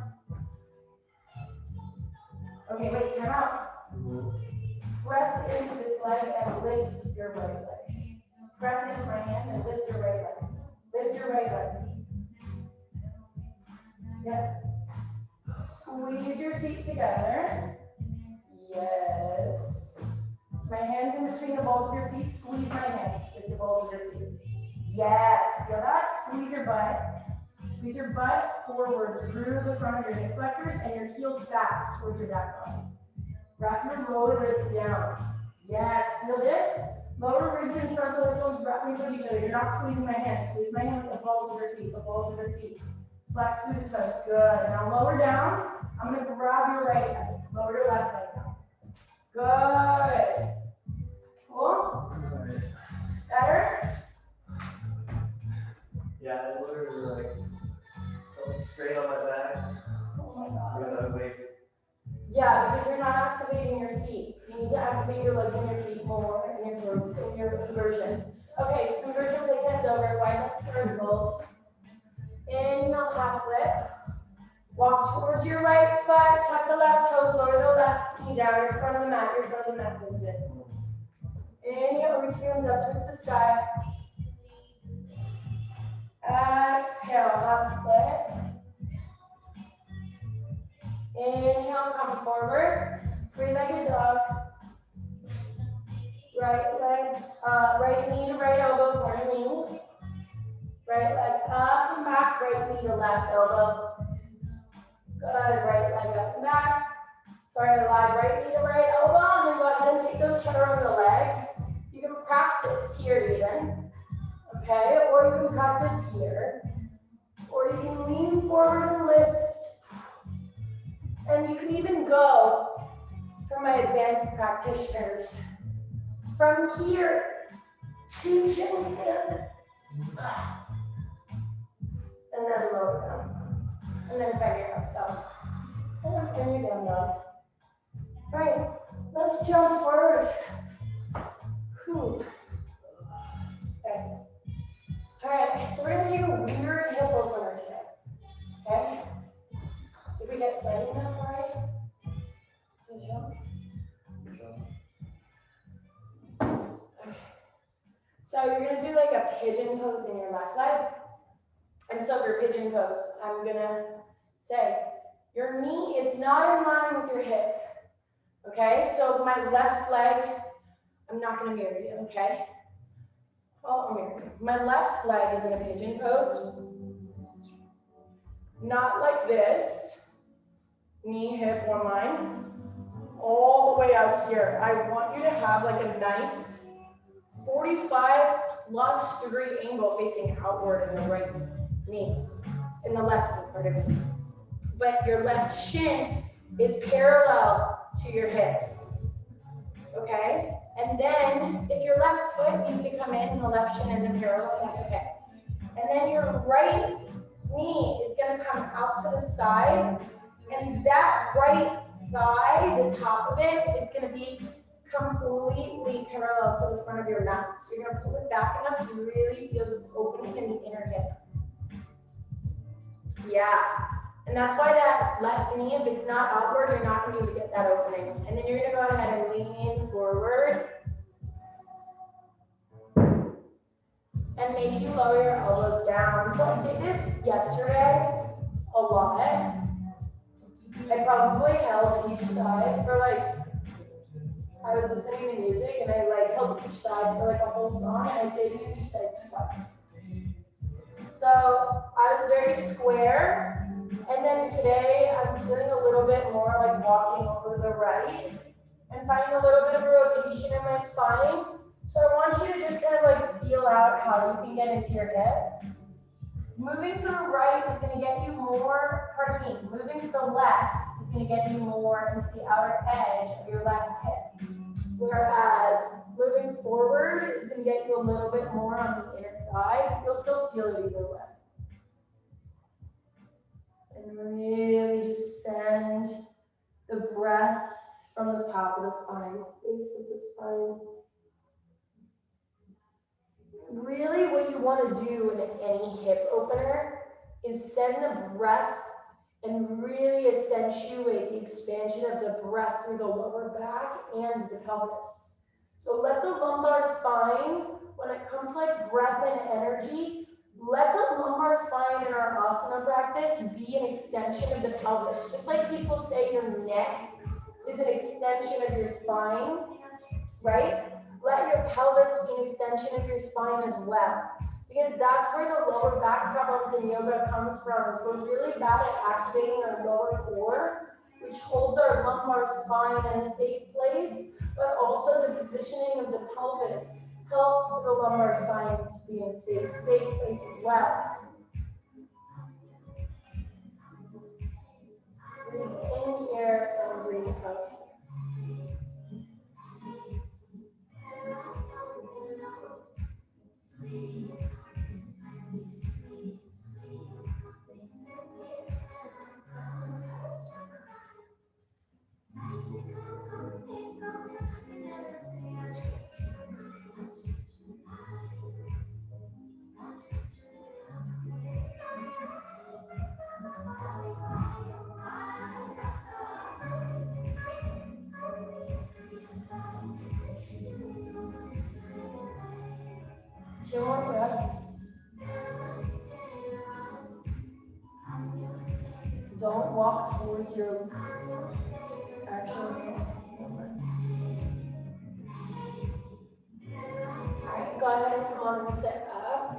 A: Okay, wait, time out. Press into this leg and lift your right leg. Press into my hand and lift your right leg. Lift your right leg. Yep. Squeeze your feet together. Yes. My hands in between the balls of your feet. Squeeze my hand with the balls of your feet. Yes. Feel that? Squeeze your butt. Squeeze your butt forward through the front of your hip flexors and your heels back towards your back body. Wrap your lower ribs down. Yes, feel this? Lower ribs and frontal hip bones wrapping with each other. You're not squeezing my hand. Squeeze my hand with the balls of your feet, the balls of your feet. Flex through the toes. Good. Now lower down. I'm going to grab your right leg. Lower your left leg now. Good. Cool? Better?
B: Yeah, I literally like straight on my back.
A: Oh my God.
B: Wait.
A: Yeah, because you're not activating your feet. You need to activate your legs and your feet more in your group, in your inversions. Okay, inversion playtime's over. Wide leg forward fold. Inhale, half flip. Walk towards your right foot, tuck the left toes, lower the left knee down. You're in front of the mat, Vincent. Inhale, reach your arms up towards the sky. Exhale, half split. Inhale, come forward. Three-legged dog. Right knee to right elbow, corner knee. Right leg up and back, right knee to left elbow. Good, right leg up and back. Sorry, lie, right knee to right elbow, and then go ahead and take those chaturanga legs. You can practice here even, okay? Or you can practice here. Or you can lean forward and lift. And you can even go, for my advanced practitioners, from here to chin stand. And then lower down. And then find your up dog. And then find your down dog. All right, let's jump forward. Whew. Okay. All right, so we're gonna take a weird hip opener today. Okay? Did we get steady enough, right? To jump? Okay. So you're gonna do like a pigeon pose in your left leg. And so for pigeon pose, I'm gonna say, your knee is not in line with your hip. Okay, so my left leg, I'm not gonna mirror you, okay? I'll mirror you. My left leg is in a pigeon pose. Not like this. Knee, hip, one line. All the way out here. I want you to have like a nice 45+ degree angle facing outward in the right knee, in the left knee, pardon me. But your left shin is parallel to your hips, okay? And then if your left foot needs to come in and the left shin isn't parallel, that's okay. And then your right knee is gonna come out to the side, and that right thigh, the top of it, is gonna be completely parallel to the front of your mat. So you're gonna pull it back enough so you really feel this opening in the inner hip. Yeah. And that's why that left knee, if it's not outward, you're not going to be able to get that opening. And then you're going to go ahead and lean forward. And maybe you lower your elbows down. So I did this yesterday a lot. I probably held each side for like, I was listening to music and I like held each side for like a whole song, and I did each side twice. So I was very square. And then today, I'm feeling a little bit more like walking over the right and finding a little bit of a rotation in my spine. So I want you to just kind of like feel out how you can get into your hips. Moving to the right is going to get you more, pardon me, moving to the left is going to get you more into the outer edge of your left hip. Whereas moving forward is going to get you a little bit more on the inner thigh. You'll still feel it either way. And really just send the breath from the top of the spine, base of the spine. Really what you want to do in any hip opener is send the breath and really accentuate the expansion of the breath through the lower back and the pelvis. So let the lumbar spine, when it comes to like breath and energy, let the lumbar spine in our asana practice be an extension of the pelvis. Just like people say your neck is an extension of your spine, right? Let your pelvis be an extension of your spine as well. because that's where the lower back problems in yoga comes from. Is we're really bad at activating our lower core, which holds our lumbar spine in a safe place, but also the positioning of the pelvis helps the lumbar spine to be in a safe place as well. Breathe in here and breathe out. Two more breaths. Don't walk towards your actual. Alright, go ahead and come on and sit up.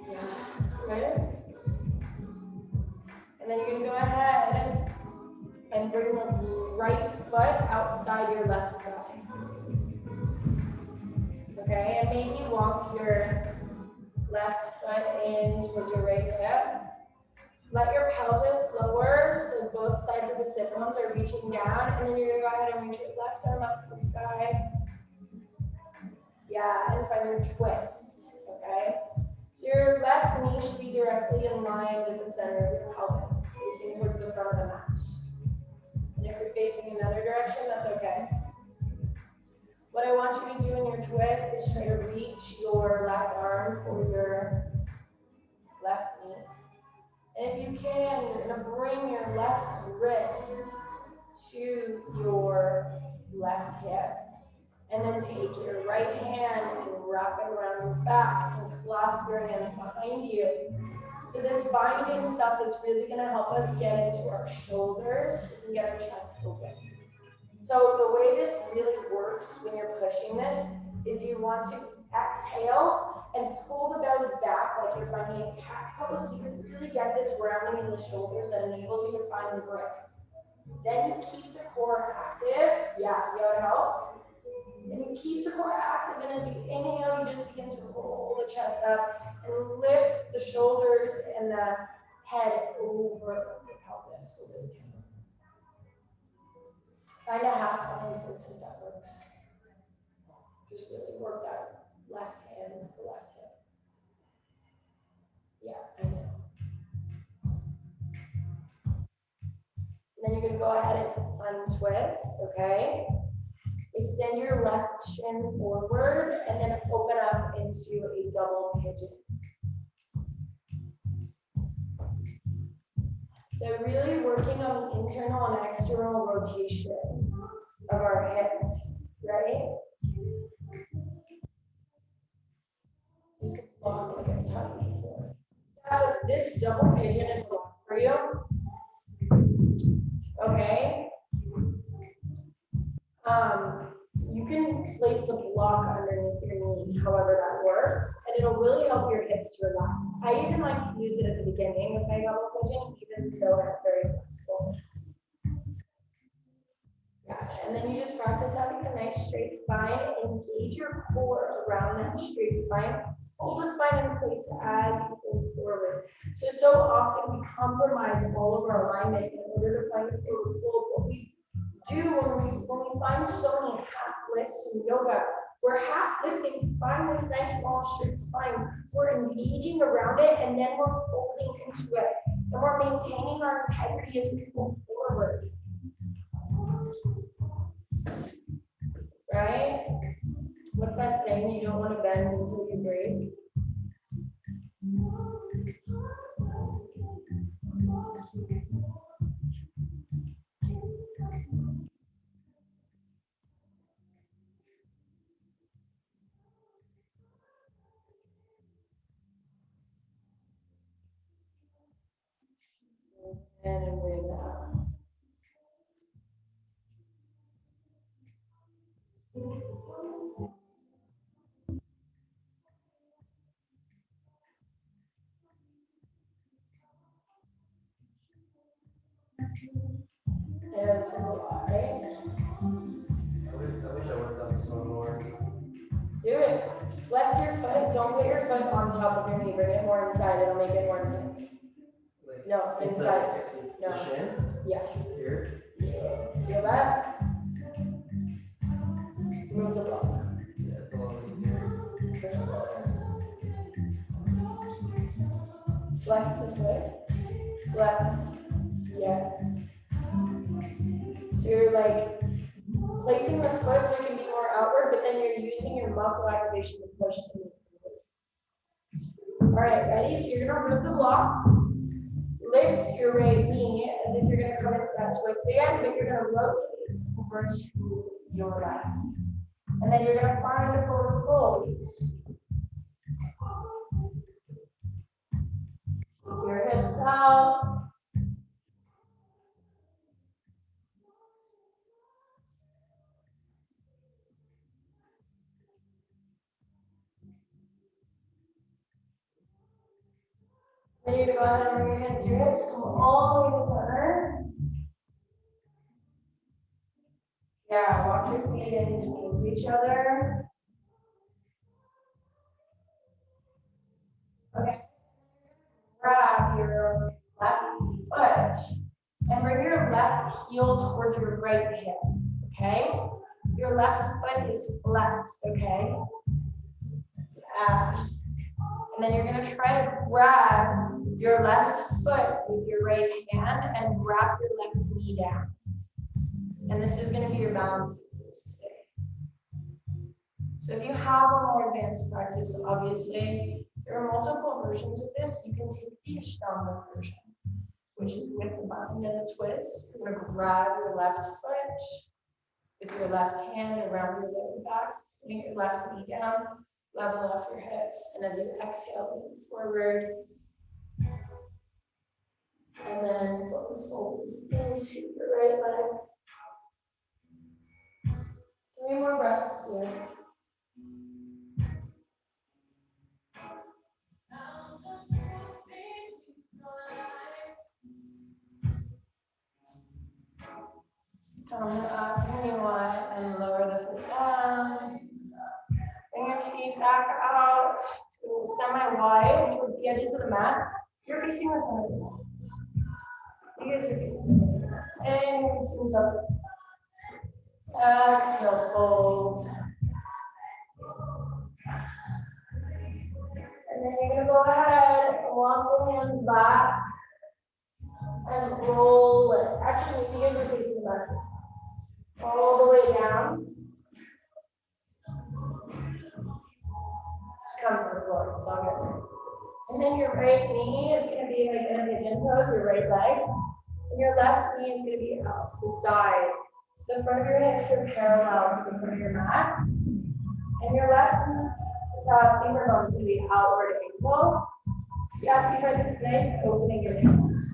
A: Yeah, right? And then you're gonna go ahead and bring the right foot outside your left thigh. Okay, and maybe walk your left foot in towards your right hip. Let your pelvis lower, so both sides of the sit bones are reaching down, and then you're gonna go ahead and reach your left arm up to the sky. Yeah, and find your twist, okay? So your left knee should be directly in line with the center of your pelvis, facing towards the front of the mat. And if you're facing another direction, that's okay. What I want you to do in your twist is try to reach your left arm for your left knee. And if you can, you're gonna bring your left wrist to your left hip. And then take your right hand and wrap it around your back and clasp your hands behind you. So this binding stuff is really gonna help us get into our shoulders and get our chest open. So the way this really works when you're pushing this is you want to exhale and pull the belly back like you're finding a cat pose. So you can really get this rounding in the shoulders that enables you to find the grip. Then you keep the core active. Yeah, see how it helps? And you keep the core active, and as you inhale, you just begin to roll the chest up and lift the shoulders and the head over the pelvis, over the tail. Find a half bind twist if that works. Just really work that left hand into the left hip. Yeah, I know. And then you're going to go ahead and untwist, okay? Extend your left shin forward and then open up into a double pigeon. So really working on the internal and external rotation of our hips, right? Just as long as I can touch before. So this double pigeon is a lot for you. Okay. You can place a block underneath your knee, however that works, and it'll really help your hips to relax. I even like to use it at the beginning of my double pigeon, even though it's very flexible. Yeah, and then you just practice having a nice straight spine. Engage your core around that straight spine. Hold the spine in place as you go forward. So often we compromise all of our alignment in order to find a forward fold. What we do when we find so many half lifts in yoga, we're half lifting to find this nice long straight spine. We're engaging around it, and then we're folding into it, and we're maintaining our integrity as we go forward. Right? What's that saying? You don't want to bend until you break. And bring it up. Yeah, this one's a lot, right?
B: I wish I worked out this one more.
A: Do it. Flex your foot. Don't put your foot on top of your knee. Bring it more inside. It'll make it more intense.
B: Like,
A: No,
B: it's
A: inside.
B: like
A: No.
B: the shin
A: Yeah.
B: here.
A: Feel that? Move the block.
B: Yeah, it's a lot easier.
A: Bring it lower. Flex the foot. Flex. Yes. So you're like placing the foot so it can be more outward, but then you're using your muscle activation to push the knee forward. All right, ready? So you're gonna move the block. Lift your right knee as if you're gonna come into that twist again, but you're gonna rotate over to your left. And then you're gonna find a forward fold. Keep your hips out. Then you're gonna go ahead and bring your hands to your hips, come all the way to the center. Yeah, walk your feet in towards each other. Okay. Grab your left foot and bring your left heel towards your right hip. Okay? Your left foot is flexed, okay? And then you're gonna try to grab your left foot with your right hand and wrap your left knee down. And this is gonna be your balance pose today. So if you have a more advanced practice, obviously, there are multiple versions of this. You can take the Ashtanga version, which is with the bind and the twist. You're gonna grab your left foot with your left hand around your lower back, bring your left knee down, level off your hips, and as you exhale, lean forward, and then fold into your right leg. 3 more breaths here. Coming up, anyone, and lower the foot down. Bring your feet back out to semi-wide towards the edges of the mat. You're facing the front of the mat. You guys are facing the mat. And your team's up. Exhale, fold. And then you're gonna go ahead and walk the hands back and roll it. Actually, you guys are facing the mat. All the way down. Just come to the floor. It's all good. And then your right knee is going to be like in a pigeon pose, your right leg. And your left knee is going to be out to the side. So the front of your hips are parallel to the front of your mat. And your left finger bone is going to be outward angle. Yeah, so you find this nice opening of your hips.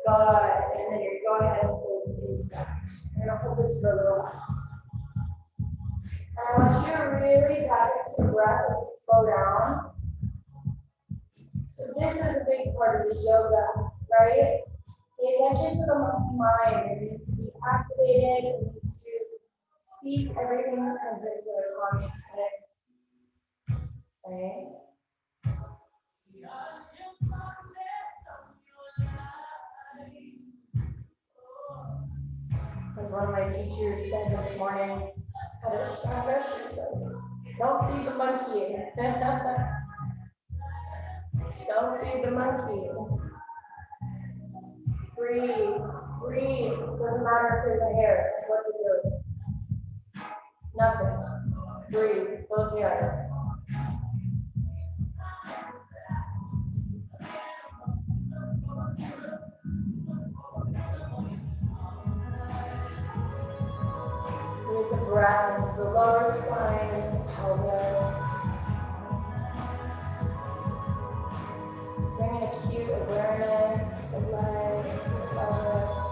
A: Good. And then you're going to go ahead and hold things back. You're going to hold this for a little while. And I want you to really tap into the breath as you slow down. So this is a big part of the yoga, right? Pay attention to the monkey mind. It needs to be activated. It needs to speak everything that comes into the consciousness. Right? As one of my teachers said this morning at Ashtanga, she said, don't feed the monkey. Don't feed the monkey. Breathe, breathe. Doesn't matter if there's a hair. What's it doing? Nothing. Breathe. Close your eyes. Breathe the breath into the lower spine, into the pelvis. Bring an acute awareness to the legs, to the pelvis.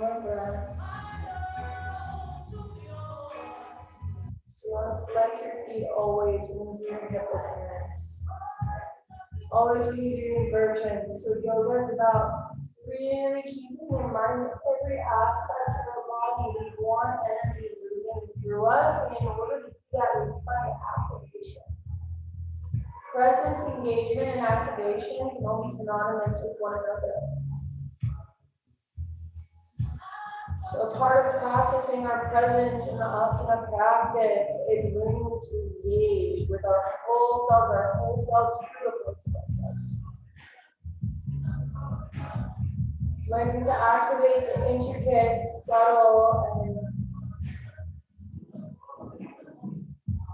A: more breaths. So you want to flex your feet always when you do your hip openers. Always when you do inversions. So yoga is about really keeping in mind every aspect of our body. We want energy moving through us, and in order to do that, we find activation. Presence, engagement, and activation can all be synonymous with one another. So part of practicing our presence in the asana practice is learning to engage with our full selves, our whole selves, true approach to ourselves. Learning to activate the intricate, subtle, and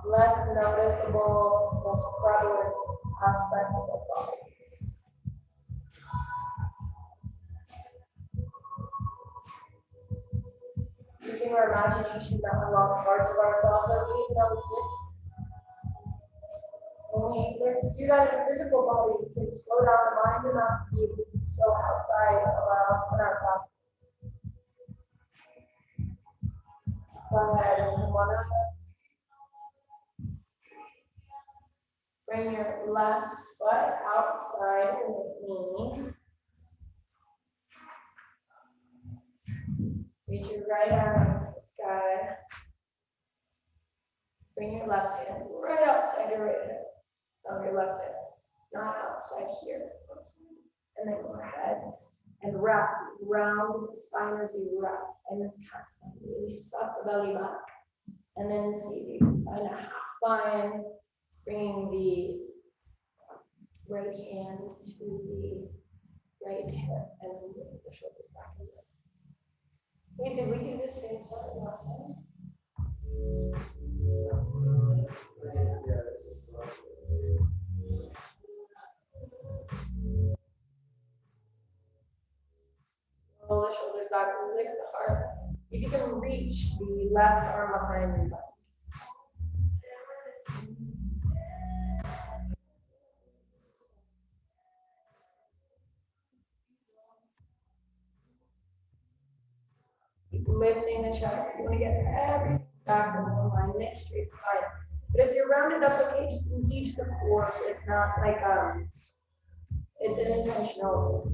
A: less noticeable, less prevalent aspects of our bodies. Using our imagination to unlock parts of ourselves that we didn't know exist. When we learn to do that as a physical body, we can slow down the mind enough to be able to do so outside of our asana practice. Go ahead and wanna bring your left foot outside in the knee. Reach your right arm into the sky. Bring your left hand right outside your right hand. Your left hand, not outside here. And then go ahead and wrap round the spine as you wrap. And this cat step, really suck the belly back. And then see if you can find a half bind, bringing the right hand to the right hip and moving the shoulders back and forth. Wait, did we do the same side last time? Roll the shoulders back and lift the heart. If you can reach the left arm behind your butt. Keep lifting the chest. You want to get everything back to one line, next straight spine. But if you're rounded, that's okay. Just engage the core. So it's not like it's an intentional.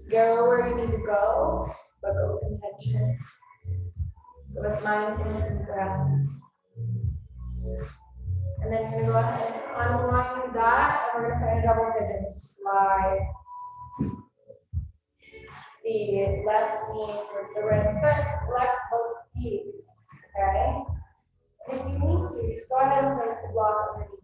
A: Go where you need to go, but go with intention. Go with mindfulness and breath. And then you're going to go ahead and unwind that, and we're going to find a double pigeon. So slide the left knee towards the right foot, flex both knees, okay? And if you need to, just go ahead and place the block underneath.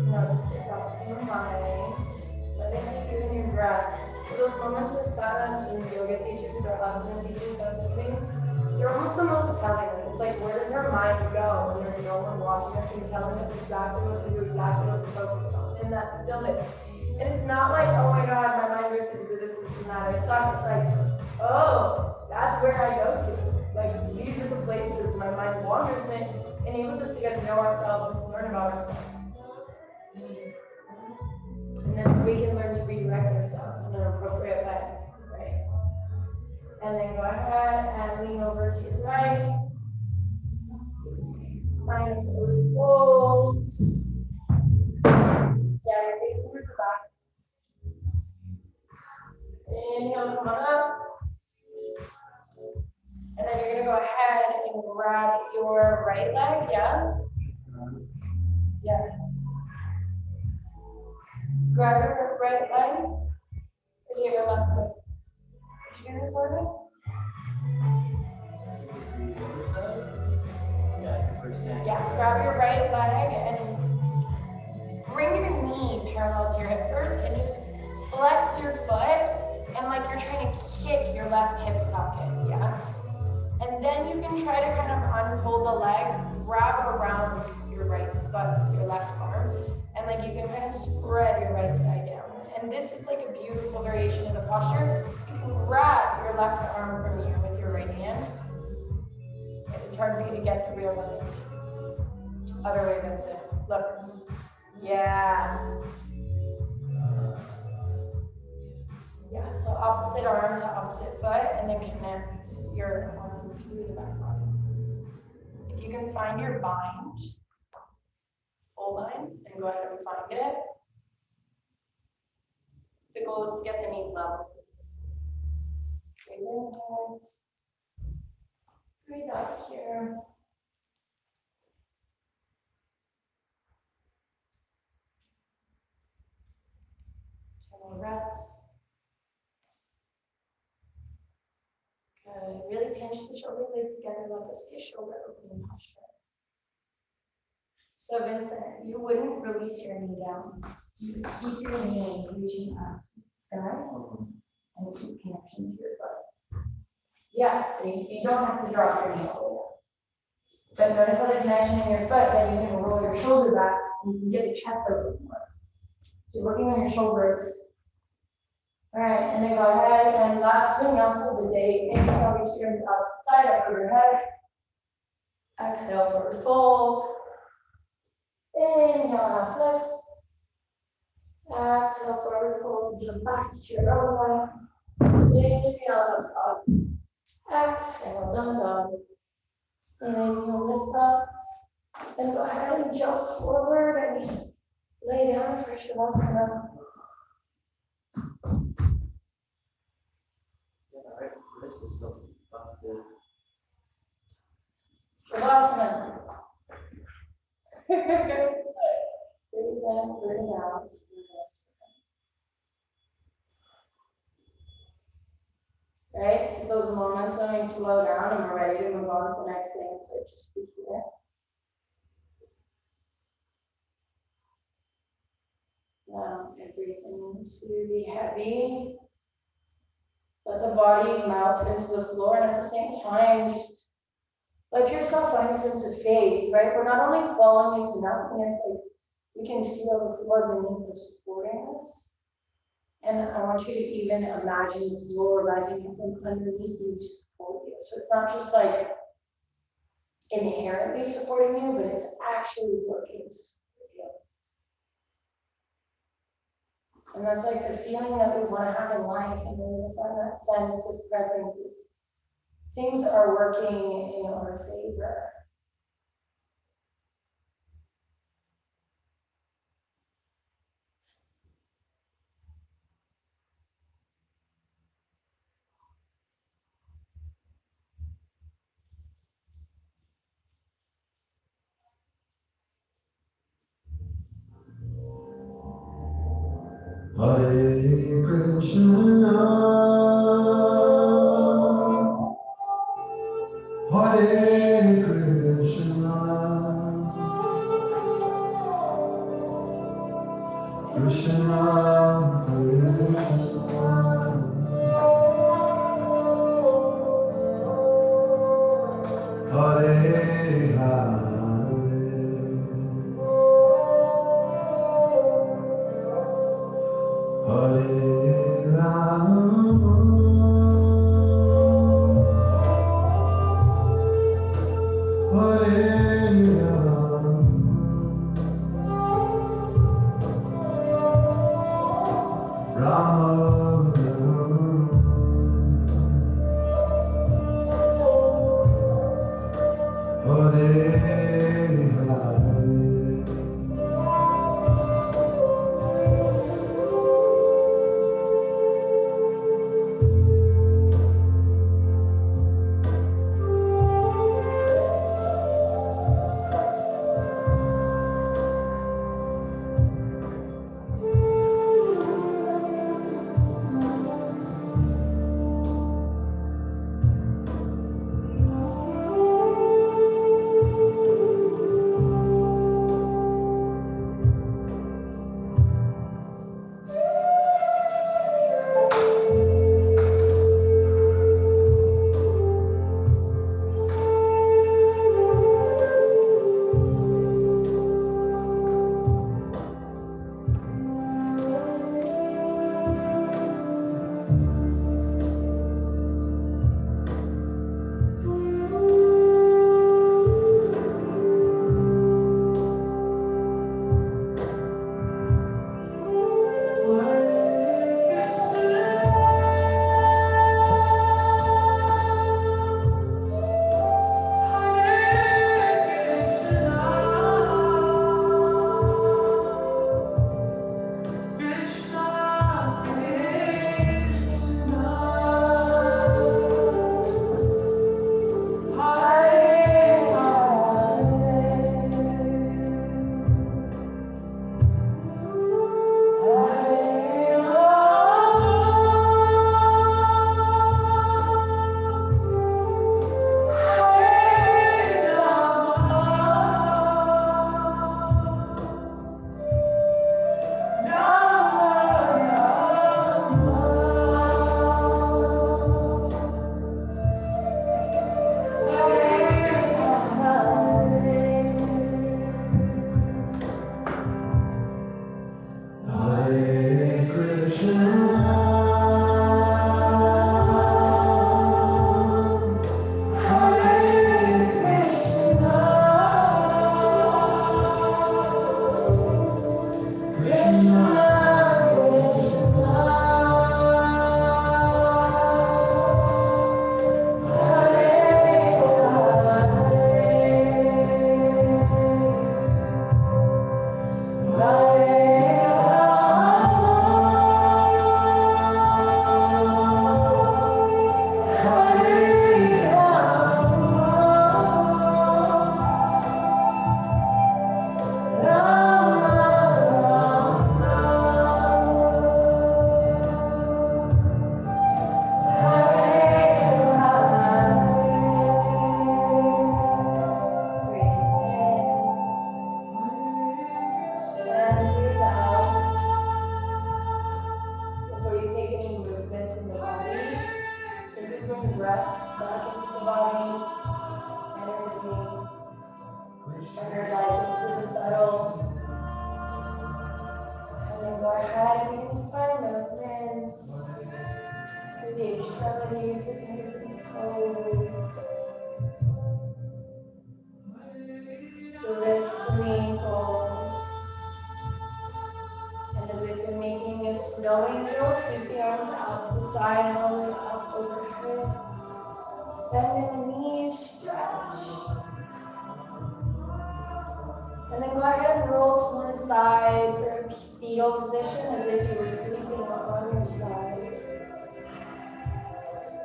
A: Notice the thoughts in your mind, letting you in your breath. So those moments of silence when yoga teachers or asana teachers does something, they're almost the most telling. It's like, where does her mind go when there's no one watching us and telling us exactly what to do, exactly what to focus on, in that stillness. And it's not like, oh my God, my mind wants to do this and that, I suck. It's like, oh, that's where I go to. Like, these are the places my mind wanders, and it enables us to get to know ourselves and to learn about ourselves. And then we can learn to redirect ourselves in an appropriate way, right? And then go ahead and lean over to your right. Find a forward fold. Yeah, you're facing your back. Inhale, come on up. And then you're gonna go ahead and grab your right leg, yeah? Yeah. Grab your right leg. Is it your left leg? Did you do this already? Yeah, grab your right leg and bring your knee parallel to your hip first and just flex your foot and like you're trying to kick your left hip socket, yeah? And then you can try to kind of unfold the leg, grab around your right foot with your left arm, and like you can kind of spread your right thigh down. And this is like a beautiful variation of the posture. You can grab your left arm from here with your right hand. If it's hard for you to get the real one, other way, Vincent. Look. Yeah. Yeah, so opposite arm to opposite foot, and then connect your arm through the back body. If you can find your bind, full bind, then go ahead and find it. The goal is to get the knees level. Breathe in here. Breathe out here. Gentle breaths. Good. Really pinch the shoulder blades together. Let this be a shoulder opening posture. So Vincent, you wouldn't release your knee down. You would keep your knee reaching up, sky, and keep connection to your foot. Yeah, so you don't have to drop your knee all the way. But notice how the connection in your foot, then you can roll your shoulder back and you can get the chest open more. So you're working on your shoulders. All right, and then go ahead and last thing else of the day, inhale, reach your arms out to the side, up over your head. Exhale, forward fold. Inhale, half lift. Exhale, forward fold, jump back to your elbow. Inhale, up. Exhale, down dog. Inhale, lift up. And go ahead and jump forward and lay down for Shavasana.
B: This is so busted.
A: Shavasana. Breathe in, breathe out. Right, so those moments when we slow down and we're ready to move on to the next thing, so just be here. Now, everything to be heavy. Let the body melt into the floor, and at the same time, just let yourself find a sense of faith, right? We're not only falling into nothingness, like we can feel the floor beneath us supporting us. And I want you to even imagine the floor rising up from underneath you to support you. So it's not just like inherently supporting you, but it's actually working to support you. And that's like the feeling that we want to have in life. And when we find that sense of presence, is things are working in our favor.
C: Hare Krishna, Hare Krishna, Krishna Krishna, Hare Hare. Hare Ram,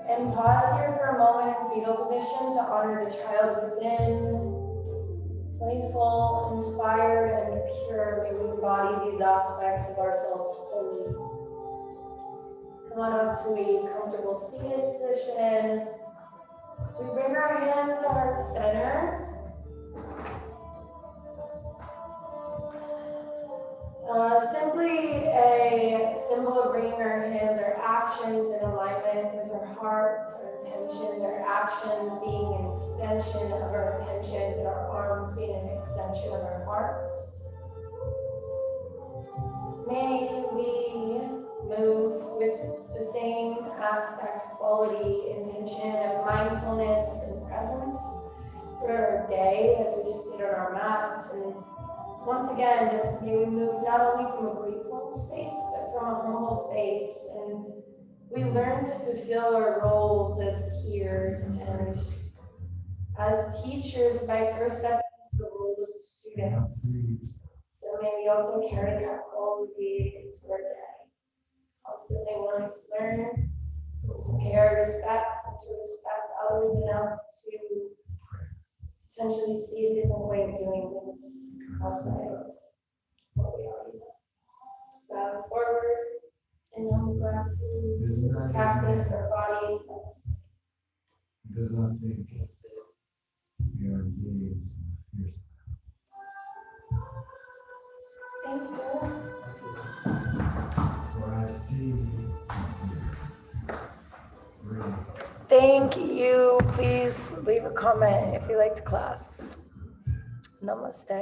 A: And pause here for a moment in fetal position to honor the child within, playful, inspired, and pure. May we embody these aspects of ourselves fully. Come on up to a comfortable seated position. We bring our hands to heart center. Simply a symbol of bringing our hands, our actions in alignment with our hearts, our intentions, our actions being an extension of our intentions, and our arms being an extension of our hearts. May we move with the same aspect, quality, intention of mindfulness and presence through our day as we just sit on our mats. And once again, may we move not only from a grateful space, but from a humble space. And we learn to fulfill our roles as peers and As teachers, by first stepping into the roles of students, so may we also carry that quality into our day. Constantly willing to learn, to pay our respects, and to respect others enough to potentially see a different way of doing things outside of what we already know. Bowing forward in humble gratitude, let's practice our bodies.
C: Does not think we are engaged in fierce.
A: Thank you.
C: For I see great.
A: Thank you. Please leave a comment if you liked class. Namaste.